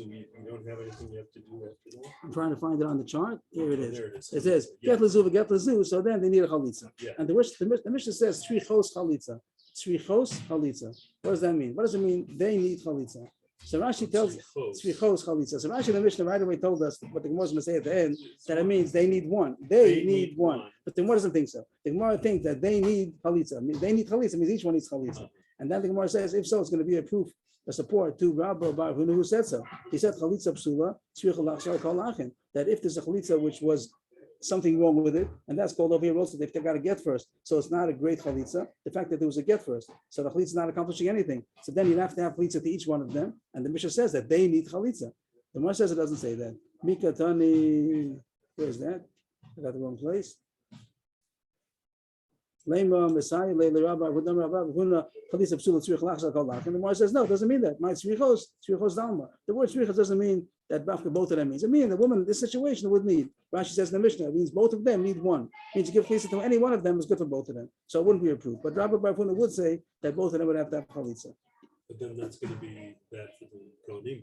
You don't have anything you have to do after that. I'm trying to find it on the chart. Here it is. There it is. It says Yeah. get lezu, get lezu. So then they need a chalitza. Yeah. And the Mishnah says tzrichos chalitza. Tzrichos chalitza. What does that mean? What does it mean? They need chalitza. So Rashi tells tzrichos chalitza. So Rashi the Mishnah right away told us what the Gemara is going to say at the end that it means they need one. They need one. But the Gemara doesn't think so. The Gemara thinks that they need chalitza. I mean, they need chalitza means each one needs chalitza. And then the Gemara says if so, it's going to be a proof. A support to Rabbi Bar Huna who said so. He said chalitza psula tzricha lachzor kol ha'achin. That if there's a chalitza which was something wrong with it, and that's called over here also if they got to get first. So it's not a great chalitza. The fact that there was a get first, so the chalitza is not accomplishing anything. So then you'd have to have chalitza to each one of them, and the Mishnah says that they need chalitza. The Mishnah says it doesn't say that. Mikatani, where's that? I got the wrong place. Lema Messiah, Leila Rabbi, Hudam Rabbi, Huna, Chalitza Psula Tzrich Lachzor Kol Ha'achin. And the Gemara says no, it doesn't mean that. My tzrichos dalma. The word tzrichos doesn't mean that both of them means. It means the woman in this situation would need. Rashi says in the Mishnah, it means both of them need one. It means to give chalitza to any one of them is good for both of them. So it wouldn't be approved. But Rabbi Bar Huna would say that both of them would have to have chalitza. But then that's going to be bad for the Kohanim.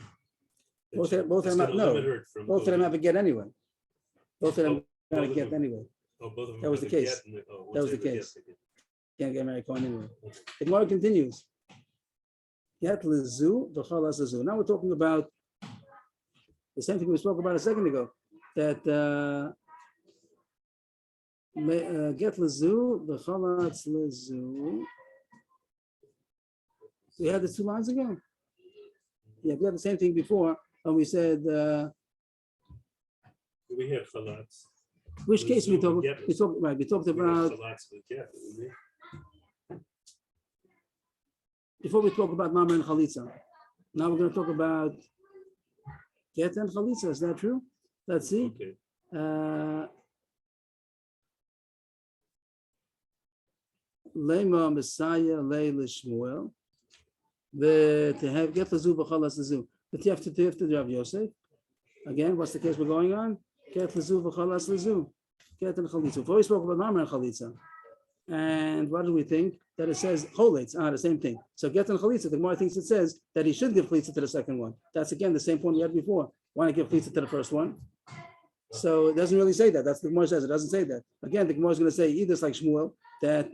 Both of them have no. Both of them have a get anyway. Both of them got a get anyway. Oh, both of them That was the case. That was the case. Can't get married anyway. The Gemara continues. Get lezu v'chalas lezu. Now we're talking about the same thing we spoke about a second ago. That get lezu v'chalas lezu. We had the 2 lines ago. Yeah, we had the same thing before, and we said. We have chalatz. Which case we talked? We talked about. Before we talk about Mama and Chalitza, now we're going to talk about Get and Chalitza. Is that true? Let's see. Okay. Lema Messiah Leila Shmuel. To have Get Lazu V'Chalas Lazu. But you have to Rav Yosef. Again, what's the case we're going on? Get Lazu V'Chalas Lazu. Get and Chalitza. Before we spoke about Mama and Chalitza. And what do we think? That it says Choletz, the same thing. So Get and Chalitza, the Gemara thinks it says that he should give Chalitza to the second one. That's again the same point we had before. Why not give Chalitza to the first one? So it doesn't really say that. That's the Gemara says. It doesn't say that. Again, the Gemara is going to say either it's like Shmuel, that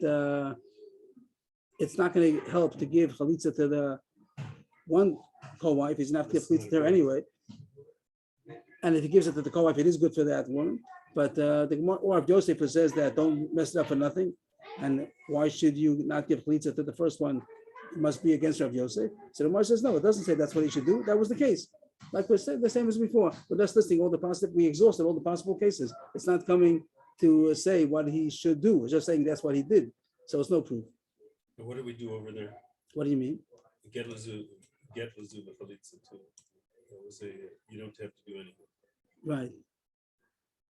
it's not going to help to give Chalitza to the one co-wife. He's going to have to give Chalitza to her anyway. And if he gives it to the co-wife, it is good for that woman. But the Gemara, or if Joseph says that don't mess it up for nothing, and why should you not give chalitza to the first one? It must be against Rav Yosef. So the Gemara says no, it doesn't say that's what he should do. That was the case. Like we said, the same as before. We're just listing all the possible. We exhausted all the possible cases. It's not coming to say what he should do. It's just saying that's what he did. So it's no proof. And what do we do over there? What do you mean? Get lazu chalitza too. You don't have to do anything. Right.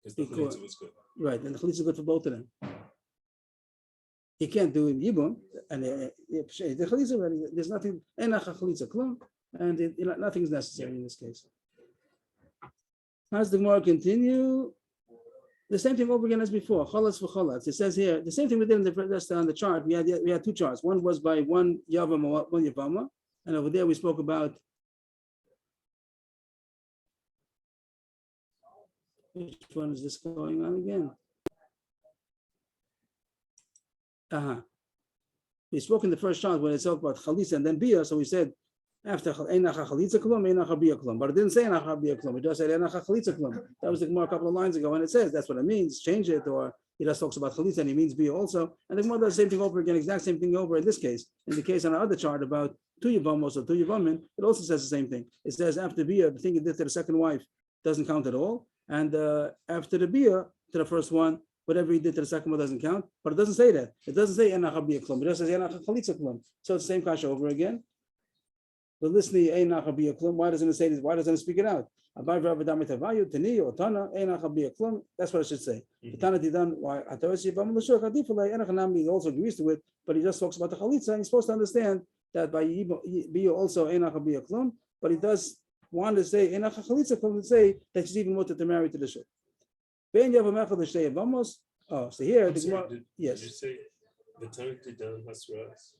Because the chalitza was good. Right, and the chalitza is good for both of them. He can't do in Yibum, and the chalitza, there's nothing, enach chalitza klum, and nothing is necessary in this case. As the Gemara continue, the same thing over again as before. Chalatz for chalatz. It says here the same thing we did on the chart. We had 2 charts. One was by one yevama, one yevama, and over there we spoke about. Which one is this going on again? We spoke in the first chart when it talked about Chalisa and then Bia, so we said After Einacha Chalitza Klum, Einacha Bia Klum. But it didn't say Einacha Bia Klum. It just said Einacha Chalitza Klum. That was the Gemara a couple of lines ago, and it says that's what it means. Change it, or he just talks about Chalitza and he means Bia also. And the Gemara does the same thing over again, exact same thing over in this case. In the case on our other chart about 2 yevamos or 2 yevamin, it also says the same thing. It says after Bia, the thing he did to the second wife doesn't count at all. And after the Bia, to the first one, whatever he did to the second one doesn't count. But it doesn't say that. It doesn't say Einacha Bia Klum. It just says Einacha Chalitza Klum. So it's the same kasha over again. The listening Einacha Bia Klum. Why doesn't it say this? Why doesn't it speak it out? That's what it should say. He also agrees to it, but he just talks about the chalitza. And he's supposed to understand that by Bia also Einacha Bia Klum, but he does want to say Einacha Chalitza Klum to say that she's even wanted to marry to the shul. Oh, so here the Gemara, yes. Did you say the time to done Hasras?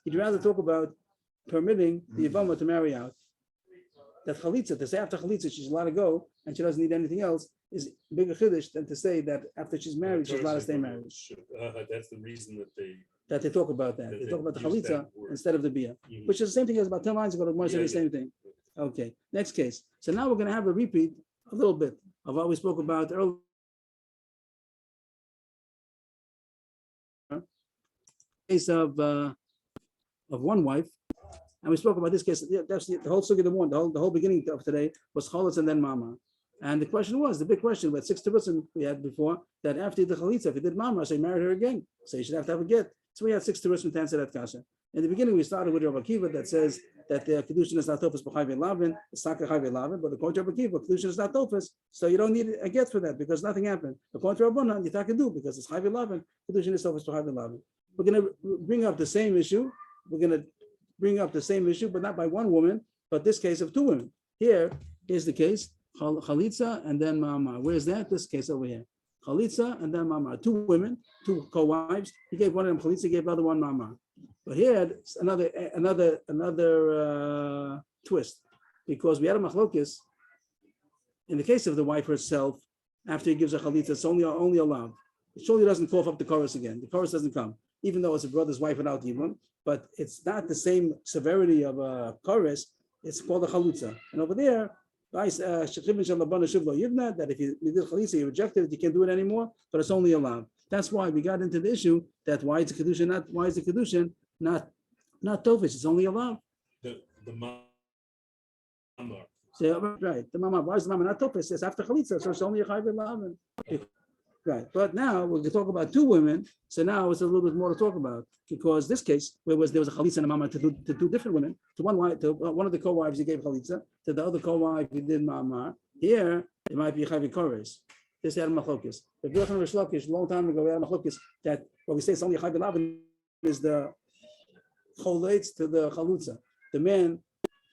He'd rather talk about permitting the Yevama to marry out. That chalitza, to say after chalitza she's allowed to go and she doesn't need anything else, is bigger chiddush than to say that after she's married she's allowed to stay married. That's the reason that they talk about that. They talk about the chalitza instead of the bia, which is the same thing as about 10 lines ago. The Gemara said the same thing. Okay, next case. So now we're going to have a repeat a little bit of what we spoke about earlier. Case of one wife, and we spoke about this case. That's the whole sugya. The whole beginning of today was chalitza and then mama. And the question was the big question. We had 6 terutzim we had before that after the chalitza, if he did mama, so he married her again, so you should have to have a get. So we had 6 terutzim to answer that kasha. In the beginning, we started with Rabbi Akiva that says that the kedushin is not tofus b'chayv lavin, it's not chayv lavin, but according to Rabbi Akiva, kedushin is not tofus, so you don't need a get for that because nothing happened. According to Rabbanan, you have to do because it's chayv lavin, kedushin is tofus b'chayv lavin. We're going to bring up the same issue. We're going to bring up the same issue, but not by one woman, but this case of 2 women. Here is the case, chalitza and then mama. Where's that? This case over here. Chalitza and then mama. 2 women, 2 co-wives. He gave one of them chalitza, he gave the other one mama. But here, another twist, because we had a machlokis. In the case of the wife herself, after he gives a chalitza, it's only allowed. It surely doesn't cough up the chorus again. The chorus doesn't come, even though it's a brother's wife without yibum, but it's not the same severity of a chorus. It's called a chalutza. And over there, that if you did chalitza, you rejected it, you can't do it anymore, but it's only allowed. That's why we got into the issue that why is the kedushin not tofus? It's only allowed. The mama. So, right, the mama. Why is the mama not tofus? It's after chalitza, so it's only a chayv lavin. Right, but now we're going to talk about 2 women. So now it's a little bit more to talk about because this case there was a chalitza and a mama to 2 different women. To one wife, to one of the co-wives, he gave chalitza. To the other co-wife, he did mama. Here it might be chayv kores. This had machlokes. The Birchan Rish Lakish, a long time ago, we had machlokes that what we say it's only chayv lavin is the cholates to the chalutza. The men,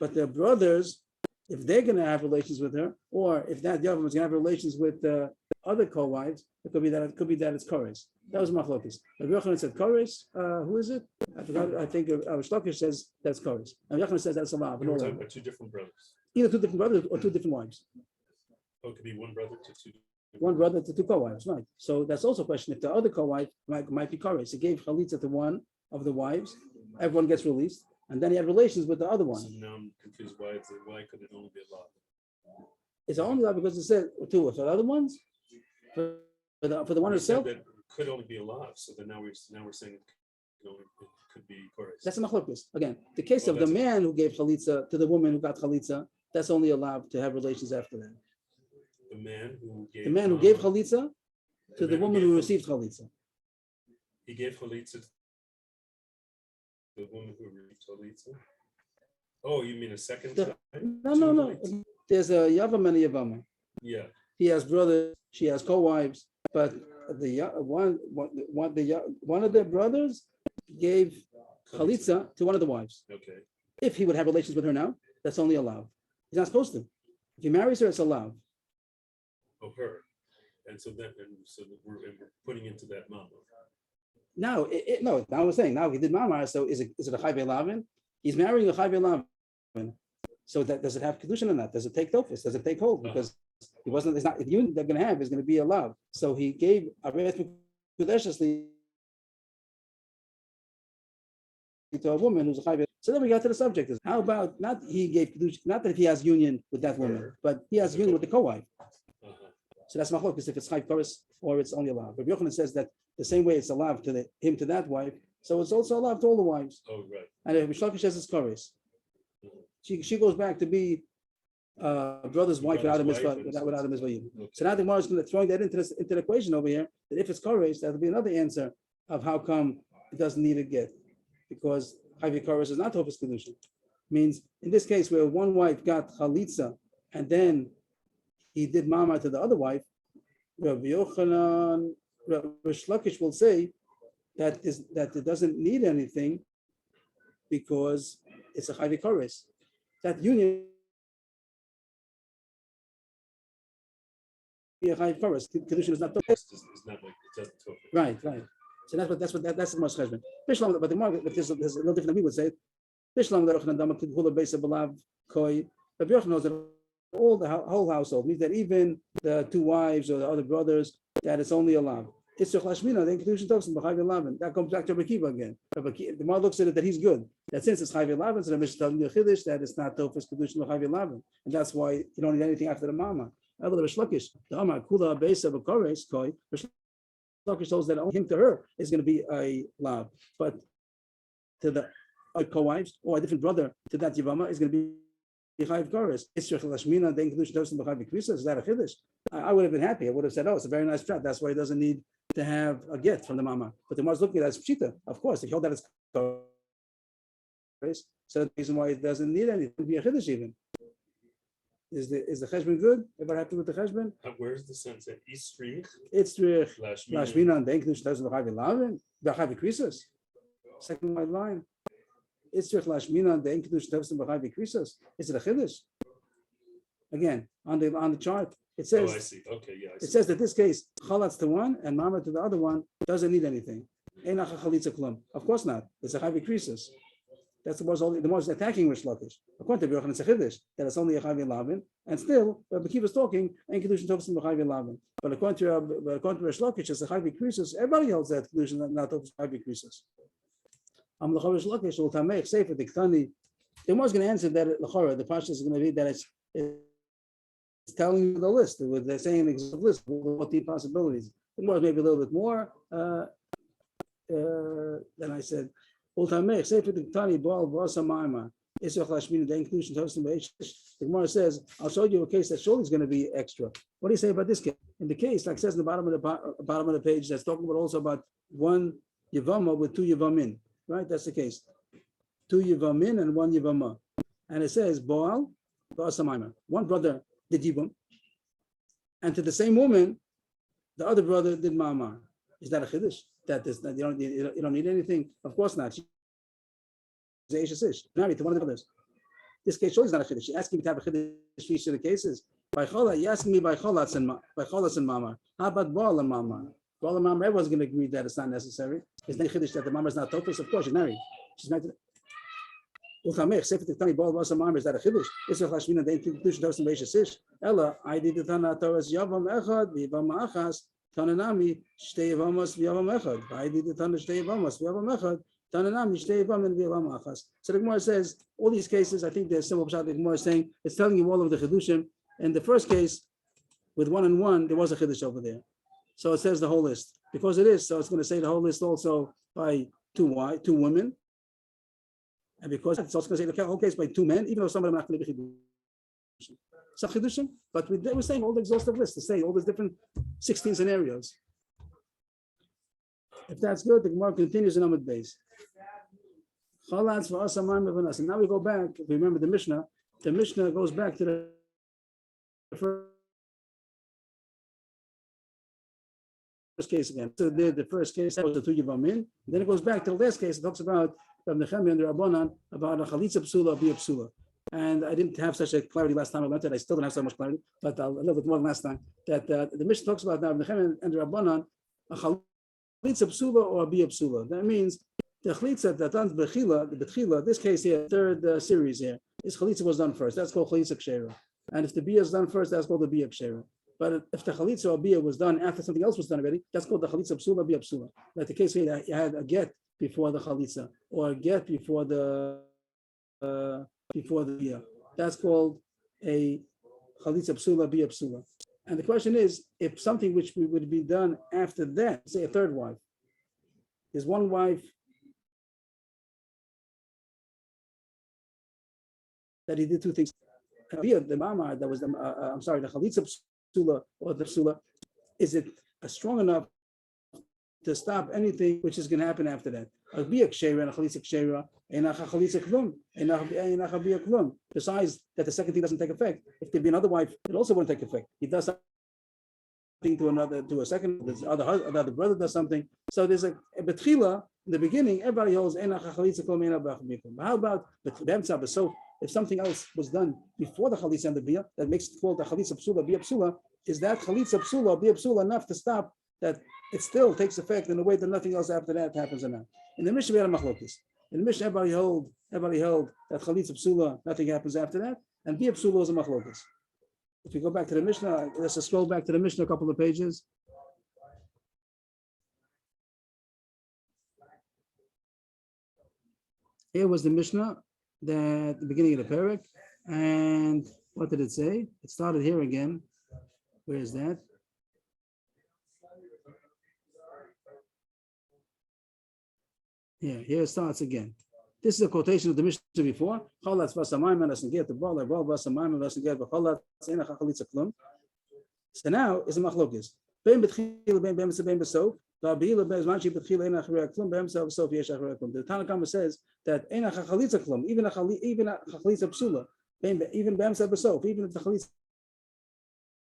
but the brothers, if they're going to have relations with her, or if that Yavam is going to have relations with the other co-wives, it could be that it's Kores. That was Machlokes. Rabbi Yochanan said Kores. Who is it? I forgot. I think Shlokish says that's Kores. And Yochanan says that's allowed. We're talking about 2 different brothers. Either 2 different brothers or 2 different wives. Oh, it could be 1 brother to 2. 1 brother to 2 co-wives, right? So that's also a question. If the other co-wife might be Kores, he gave chalitza to one of the wives. Everyone gets released, and then he had relations with the other one. So now I'm confused. Why could it only be allowed? It's only allowed because it said 2. For the other ones. For the one herself, that could only be allowed. So then now we're saying it could be chorus. That's a machlokes. Again, the case of the man who gave chalitza to the woman who got chalitza, that's only allowed to have relations after that. The man who gave chalitza to the woman who received chalitza. He gave chalitza to the woman who received chalitza. Oh, you mean a second time? No. There's a yavam and a yavama. Yeah. He has brothers, she has co-wives, but one of the brothers gave chalitza to one of the wives. Okay. If he would have relations with her now, that's only allowed. He's not supposed to. If he marries her, it's allowed. Oh, her. And so we're putting into that mama. Now, now we're saying now he did mama. So is it a chayv lavin? He's marrying a chayv lavin. So that does it have kedushin or not? Does it take tofus? Does it take hold? Because he wasn't. It's not. The union they're going to have is going to be allowed. So he gave aretz kudeshesly to a woman who's a chayv. So then we got to the subject: is how about not he gave kedusha, not that if he has union with that woman, but he has union with the co-wife. So that's machlokes if it's chayv koros or it's only allowed. But Yochanan says that the same way it's allowed to him to that wife, so it's also allowed to all the wives. Oh, right. And if Mishlakish says it's koros, she goes back to be brother's wife without a mitzvah, without a mitzvah. Okay. So now the Gemara is going to throw that into the equation over here. That if it's koros, that'll be another answer of how come it doesn't need a get, because chayv koros is not hofes kedusha. Means in this case where one wife got chalitza and then he did mama to the other wife, Rabbi Yochanan, Rabbi Shlakish will say that it doesn't need anything because it's a chayv koros. That union be a chayv koros. Kedusha is not It's not like it doesn't talk. right. So that's the most cheshbon. Bishlam, but the more, but there's a little different than we would say. Bishlam the Yochanan Dama could hold a base of balav koi. But Yochanan knows that all the whole household means that even the two wives or the other brothers, that it's only allowed. It's Lashmina, then Kedushin Tosin, B'chayv Elaven. That comes back to Rabbi Kiva again. The Gemara looks at it that he's good. That since it's Chayv Elaven, so the Mishnah tells you Chiddush that it's not Tofus Kedushin B'chayv Elaven. And that's why you don't need anything after the Mama. However, the Rishlakish, the Amar Kula Beis of a Kores Koi, Rishlakish shows that only him to her is going to be a lav. But to the co-wives or a different brother to that Yevama is going to be Chayv Kores. It's Lashmina, then Kedushin Tosin B'chayv Krisa. Is that a Chiddush? I would have been happy. I would have said, oh, it's a very nice prat. That's why he doesn't need to have a get from the mama. But the Gemara is looking at it as pshita. Of course, if you hold that as so the reason why it doesn't need anything to be a chiddush even. Is the cheshbon good? Ever happy with the cheshbon? Where's the sense at Istrich? It's trich. Lashmina. Lashmina and then Kedushin doesn't have Lavin. B'chavi krisos. Second white line. It's trich Lashmina and then Kedushin doesn't b'chavi krisos. Is it a chiddush? Again, on the chart. It says, oh, I see. Okay, yeah. It says that this case, chalatz to one and mama to the other one doesn't need anything. Of course not. It's a chavi krisis. That's the most attacking Rish Lakish. According to Yochanan, it's a chiddush that it's only a chavi lavin, and still Rabbi Kiva is talking and kedushin tofsim b'chavi lavin. But according to Rish Lakish, it's a chavi krisis. Everybody holds that kedushin not tofsim chavi krisis. Am l'chor Rish Lakish will tamech sefer diktani. The Gemara is going to answer that l'chor. The pasuk is going to be that it's telling you the list. They're saying the exact list of what the possibilities. The more maybe a little bit more than I said. The Gemara says, I'll show you a case that surely is going to be extra. What do you say about this case? In the case, like it says in the bottom of the page, that's talking about also about one Yevama with two Yevamin. Right? That's the case. Two Yevamin and one Yevama. And it says, Baal, one brother did Yibum, and to the same woman, the other brother did Ma'amar. Is that a chiddush? That is, you don't need anything? Of course not. She's Ish, married to one of the brothers. This case shows not a chiddush. She's asking me to have a chiddush for each of the cases. By chola, you asking me by cholas and Ma'amar. How about Baal and Ma'amar? Baal and Ma'amar, everyone's going to agree that it's not necessary. Is there chiddush that the Ma'amar is not tofus? Of course, she's married. She's married to Ultamech, Sefer Tiktani, Baal Basa Ma'amar, is that a chiddush? Is it Lashmina, the Kedushin Tosin B'Eish Ish? Ella, I did the Tana Torah Yavam Echad, V'Yavam Achas, Tananami, Shtei Yevamos, V'Yavam Echad. I did the Tana Shtei Yevamos, V'Yavam Echad, Tananami, Shtei Yevam, and V'Yavam Achas. So the Gemara says, all these cases, I think they're simple pshat. The Gemara is saying, it's telling you all of the chidushim. In the first case, with one and one, there was a chiddush over there. So it says the whole list. Because it is, so it's going to say the whole list also by two women. And because it's also going to say the whole case by two men, even though some of them are not going to be chidushim. Some chidushim, but we're saying all the exhaustive list to say all these different 16 scenarios. If that's good, the Gemara continues in Amud Beis. And now we go back. If you remember the Mishnah goes back to the first case again. So the first case that was the two Yevamin. Then it goes back to the last case. It talks about Rav Nechemia and the Rabbanan about a chalitza psula, bia psula. And I didn't have such a clarity last time I learned it. I still don't have so much clarity, but a little bit more than last time. That the Mishnah talks about now Rav Nechemia and the Rabbanan a chalitza psula or a bia psula. That means the chalitza that done the betchila. This case here, third series here, is chalitza was done first. That's called chalitza kshera. And if the bia is done first, that's called the bia kshera. But if the chalitza or bia was done after something else was done already, that's called the chalitza psula, bia psula. Like the case here, you had a get before the chalitza, or a get before the bia. That's called a chalitza psula, bia psula. And the question is, if something which would be done after that, say a third wife, is one wife that he did two things. The mama that was the the chalitza psula or the psula, is it strong enough to stop anything which is going to happen after that? Besides that, the second thing doesn't take effect. If there be another wife, it also won't take effect. He does something to a second, the other brother does something. So there's a betchila in the beginning. Everybody holds. But how about the so? If something else was done before the chalitza and the bia, that makes it called the chalitza psula, bia psula. Is that chalitza psula, bia psula enough to stop that? It still takes effect in a way that nothing else after that happens or not. In the Mishnah, we had a machlokes. In the Mishnah, everybody held that chalitza psula, nothing happens after that, and bia psula is a machlokes. If you go back to the Mishnah, let's just scroll back to the Mishnah a couple of pages. Here was the Mishnah, that the beginning of the parak, and what did it say? It started here again. Where is that? Yeah, here it starts again. This is a quotation of the Mishnah before. So now is a machlokes. The Tanakh says that even a chalitza psula, even if the chalitza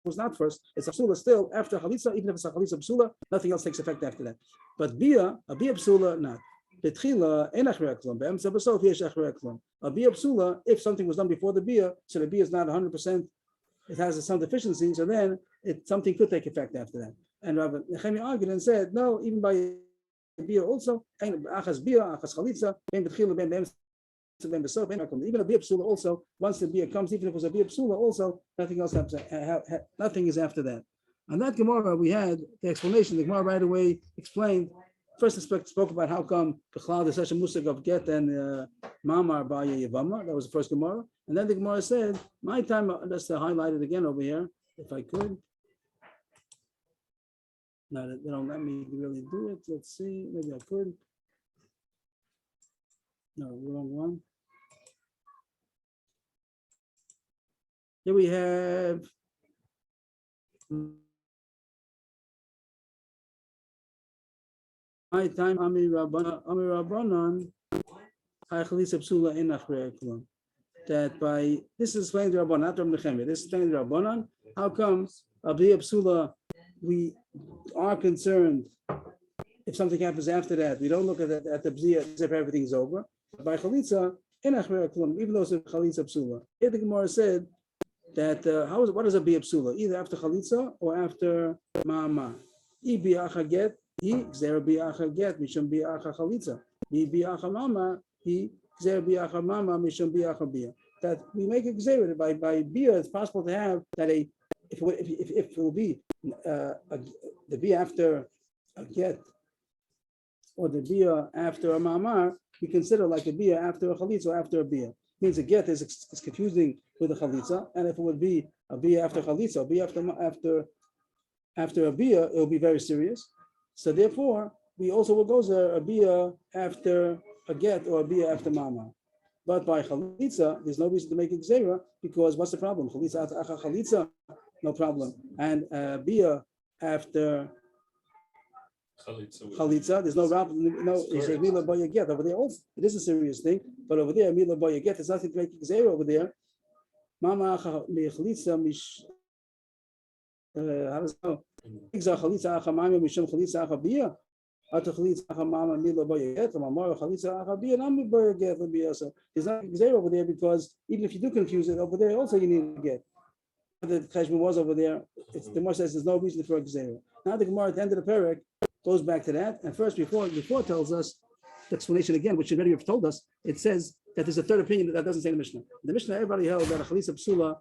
was not first, it's a psula still after chalitza. Even if it's a chalitza psula, nothing else takes effect after that. But a bia psula not. A bia psula, if something was done before the bia, so the bia is not 100%, it has some deficiency, so then something could take effect after that. And Rabbi Nechemi argued and said, no, even by bia also, even a bia psula also, once the bia comes, even if it was a bia psula also, nothing else happens, nothing is after that. On that Gemara, we had the explanation. The Gemara right away explained. First spoke about how come Bechlal is such a musik of get and mamar by yevamos. That was the first Gemara. And then the Gemara said, my time, let's highlight it again over here, if I could. No, they don't let me really do it. Let's see, maybe I could. No, wrong one. Here we have my time, Amir Rabbanan, that by this is explained to Rabbanan, not Rabbi Nechemia. This is explained to Rabbanan. How come Abiyah Psula? We are concerned if something happens after that. We don't look at the bziyah as if everything's over. But by chalitza, even though it's a chalitza psula, here the Gemara said that what is a biyah psula? Either after chalitza or after ma'ama. Get. He gzer bi'acha get mishum bi'acha chalitza. He bi'acha mama. He gzer bi'acha mama mishum bi'acha bia. That we make a gzer by bia. It's possible to have that if it will be the bia after a get or the bia after a mamar, we consider like a bia after a chalitza or after a bia. Means a get is confusing with a chalitza, and if it would be a bia after chalitza, or bia after a bia, it will be very serious. So therefore, we also will go to a bia after a get or a bia after mama. But by chalitza, there's no reason to make it gzera because what's the problem? Chalitza, no problem. And bia after chalitza, there's no problem. No, it's a mila boya get over there. Also, it is a serious thing, but over there, mila boya get, there's nothing to make it gzera over there. Mama chalitza mish. How does it go? So there's no gzera over there because even if you do confuse it over there, also you need to get. The Cheshbon was over there. The Gemara says there's no reason for a gzera. Now the Gemara at the end of the parak goes back to that, and first before it tells us the explanation again, which already have told us. It says that there's a third opinion that doesn't say the Mishnah. The Mishnah everybody held that a chalitza psula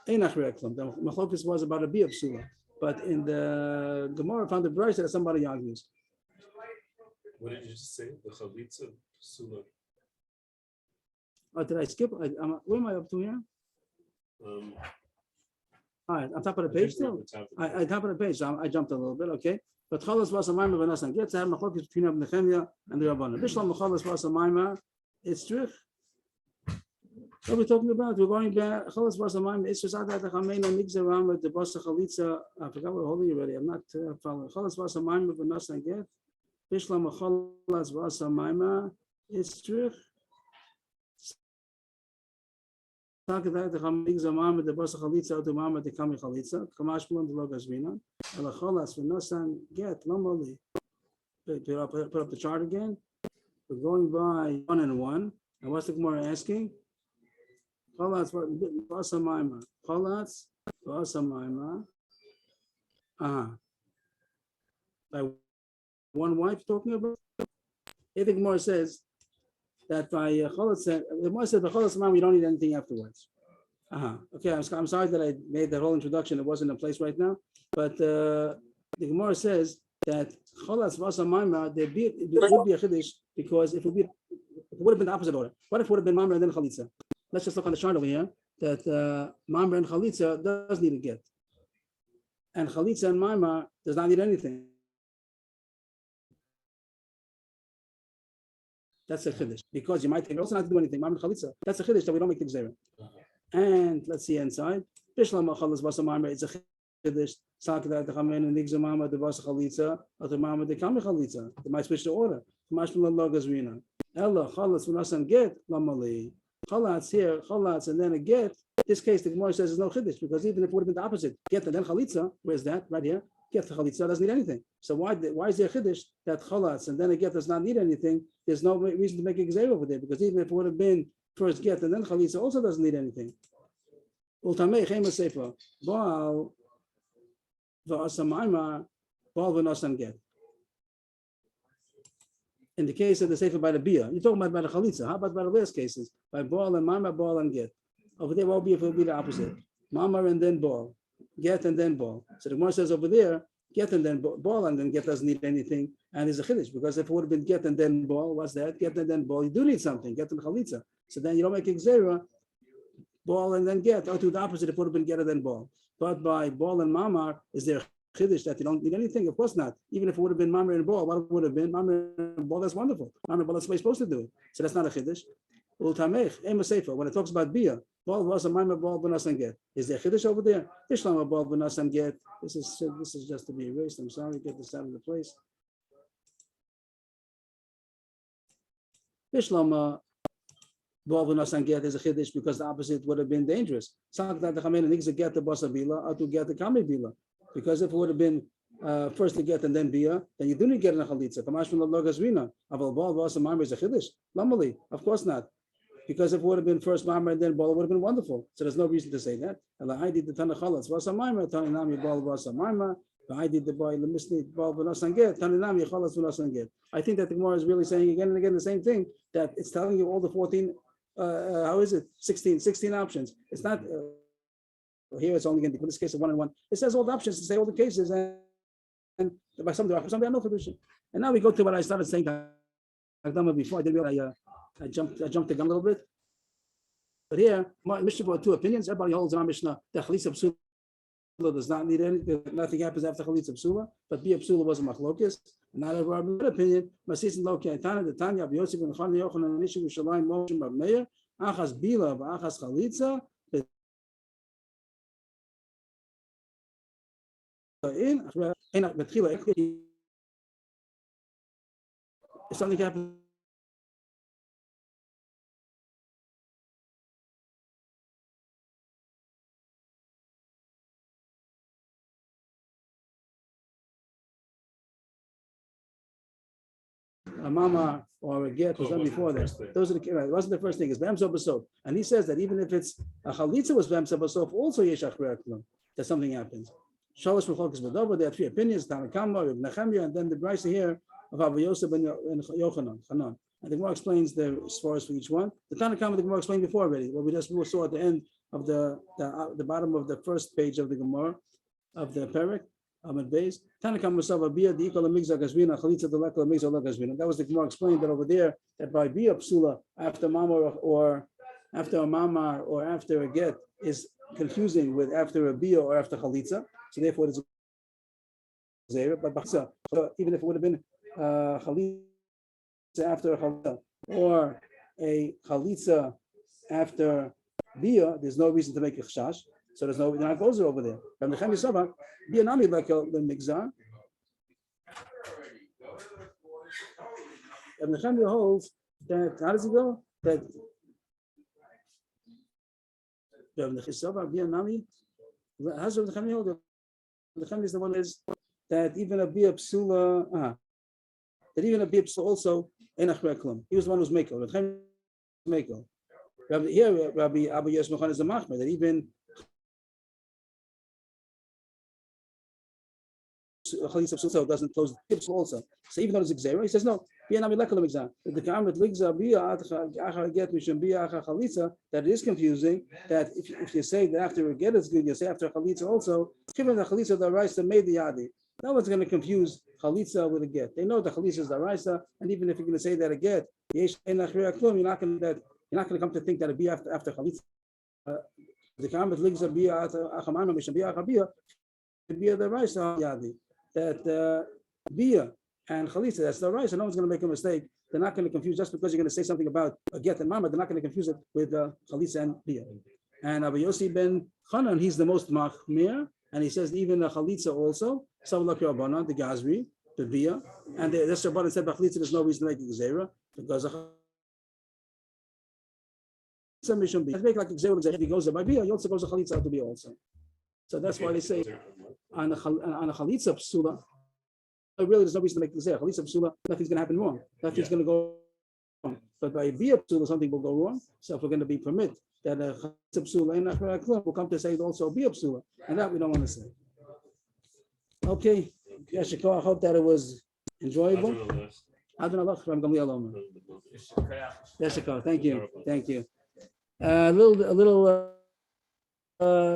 ain't achreklum. The machlokes was about a bia psula. But in the Gemara found the Brisa that somebody argues. What did you just say? The chalitza psula. Oh, did I skip? Where am I up to here? All right, on top of the page still? I top of the page, so I jumped a little bit, okay. But Cholas was a Maima Vanasan gets to have Machlokes between Nechemia and the Rabbanan. Bishlam Cholas was a Maima, it's true. What are we talking about? We're going back. Cholas was a Maima. It's just that the Chameina mix around with the Basa Chalitza. I forgot what holding already. I'm not following. Cholas was a Maima Vanasan get. Bishlam Cholas was a Maima. It's true. Talk about the Chamig Zamam, the Basa Chalitza, the Mama, the Kami Chalitza, Kamash Blum, the Logazvina, Alacholas, for Nosan, get, Lomoli. Put up the chart again. We're going by 1 and 1. And what's the Gemara asking? Cholas, Basa Maima. Cholas, Basa Maima. By one wife talking about? I think Gemara says, that by Cholas said, the Gemara said, the Cholas Maima, we don't need anything afterwards. Okay, I'm sorry that I made that whole introduction. It wasn't in place right now. But the Gemara says that Cholas Vasa Maima, there would be a Chiddush because it would have been the opposite order. What if it would have been Maimar and then Chalitza? Let's just look on the chart over here that Maimar and Chalitza does need a get. And Chalitza and Maimar does not need anything. That's a chiddush because you might think also not to do anything. That's a chiddush that we don't make the gzera. And let's see inside. Bishlam Cholas Vasa Maima is a chiddush. Sakada the Chamen and Nigza Mama the Vasa Chalitza or the Mama the Kami Chalitza. They might switch the order. Mashma Logazrina. Ella Cholas V'Nasan get Lamali. Cholas here, Cholas and then a get. This case the Gemara says there's no chiddush because even if it would have been the opposite, get and then Chalitza. Where's that? Right here. Get the Chalitza doesn't need anything. So why is there chiddush that Cholas and then a get does not need anything? There's no reason to make a gzeir over there because even if it would have been first get and then Chalitza also doesn't need anything. Ultamei Chema Sefer Baal V'Asamaima Baal V'Nasan get. In the case of the Sefer by the Bia, you're talking about by the Chalitza. How about by the last cases? By Baal and Maima, Baal and get. Over there, what will be the opposite? Mama and then Baal. Get and then Baal. So the Gemara says over there, get and then Baal and then get doesn't need anything. And it's a chiddush because if it would have been get and then Baal, what's that? Get and then Baal, you do need something. Get and Chalitza. So then you don't make a gzera, Baal and then get. Or to the opposite, if it would have been get and then Baal. But by Baal and Mamar, is there chiddush that you don't need anything? Of course not. Even if it would have been Mamar and Baal, what would have been? Mamar and Baal, that's wonderful. Mamar and Baal, that's what you're supposed to do. So that's not a chiddush. Ultamech, Ema Sefer, when it talks about Bia, Baal was a Mamar, Baal B'Nasan get. Is there chiddush over there? Ishlama Baal B'Nasan get. This is just to be erased. I'm sorry, get this out of the place. Ishlama Baal B'Nasan get is a chiddush because the opposite would have been dangerous. Some that the Chamen needs to get the Basa Bila or to get the Kami Bila. Because if it would have been first to get and then Bia, then you do need to get in a Chalitza. Kamash from the Logazrina. Aval Baal Basa Mamar is a chiddush. Lamali, of course not. Because if it would have been first Mamar and then Baal, it would have been wonderful. So there's no reason to say that. I did the Tana Chalatz Vasa Mamar, Taninami Baal Vasa Mamar. I did the boy Lemisni Baal V'Nasan get. Taninami Chalatz V'Nasan get. I think that the Gemara is really saying again and again the same thing. That it's telling you all the 14. How is it? 16 options. It's not. Here it's only going to be in this case of 1 and 1. It says all the options to say all the cases and by someday I know tradition. And now we go to what I started saying before. I didn't realize I jumped the gun a little bit. But here, Mishnah brought 2 opinions. Everybody holds in our Mishnah that Chalitza Psula does not need anything. Nothing happens after Chalitza Psula. But Bia Psula was a machlokes. And not every opinion. Masis and Loki Tana, the Tanya, Yosef and Chani Yochanan, Nishu Shalayim, Moshe, Rav Meir, Achas Bila, Achas Chalitza. If something happens. A mama or a get was done before that. Those are the it wasn't the first thing. It's Bam Sobasof. And he says that even if it's a Chalitza was Bam Sobasof, also Yeshach Re'aklum, that something happens. Shalosh Mechokes Badova, there are 3 opinions, Tanakama, Reb Nechemia, and then the Brisa here of Abu Yosef and Yochanan, Hanan. And the Gemara explains the svars for each one. The Tanakama the Gemara explained before already. What we just saw at the end of the bottom of the first page of the Gemara of the Perek. Amid base. Tanakam Masava Bia the equal Migza Gazvina, Khalitza the Lekla Migza Gazvina. That was the Gemara explained that over there that by Bia Psula after Mamar or after a Mamar or after a get is confusing with after a Bia or after Khalitza. So therefore it's Zera, but Baksa. So even if it would have been Khalitza after a Khalitza or a Khalitza after Bia, there's no reason to make a Chash. So there's no, they're not goes over there. From the Chemi Saba, Bia Nami like the Migzar. And the Chemi holds that, how does it go? That the Chemi Saba, Bia Nami, how's the Chemi hold? The Chemi is the one is that even a Bia Psula, that even a Bia Psula also, Enach Reklum. He was the one who's Meko. The Chemi Meko. Here, Rabbi Abu Yosmachan is the Machmer, that even Khalitza Psula doesn't close the tips also. So even though it's Xera, he says no. The Kamet Ligza Bia Achar Get Mishum Bia Achar Khalitza, that it is confusing. That if you say that after a get is good, you say after Khalitza also. Given the Khalitza the Raisa made the Yadi, no one's going to confuse Khalitza with a get. They know the Khalitza is the Raisa, and even if you're going to say that a get, you're not going to come to think that it be after Khalitza. The Kamet Ligza Bia Achamana Mishum Bia Achar Bia the Raisa Yadi. That Bia and Khalitza, that's the right, so no one's going to make a mistake. They're not going to confuse just because you're going to say something about a get and mama. They're not going to confuse it with Khalitza and Bia. And Abu Yossi ben Chanan, he's the most machmir, and he says even the Khalitza also. Savlak Rabbanan, the Gazri, the Bia, and this Rabbanan said, "But Khalitza, there's no reason to make a Gezerah because Let's make like Gezerah. If he goes there by Bia, he also goes to Khalitza to Bia also. So that's why they say on a Khalitza Psula, really there's no reason to make the Gezerah. Khalitza Psula, nothing's going to happen wrong. Nothing's going to go wrong. But by Bia Psula, something will go wrong. So if we're going to be permit that a Khalitza Psula and a club will come to say also Bia Psula, and that we don't want to say. Okay, Yashiko, I hope that it was enjoyable. Yashiko, thank you. A little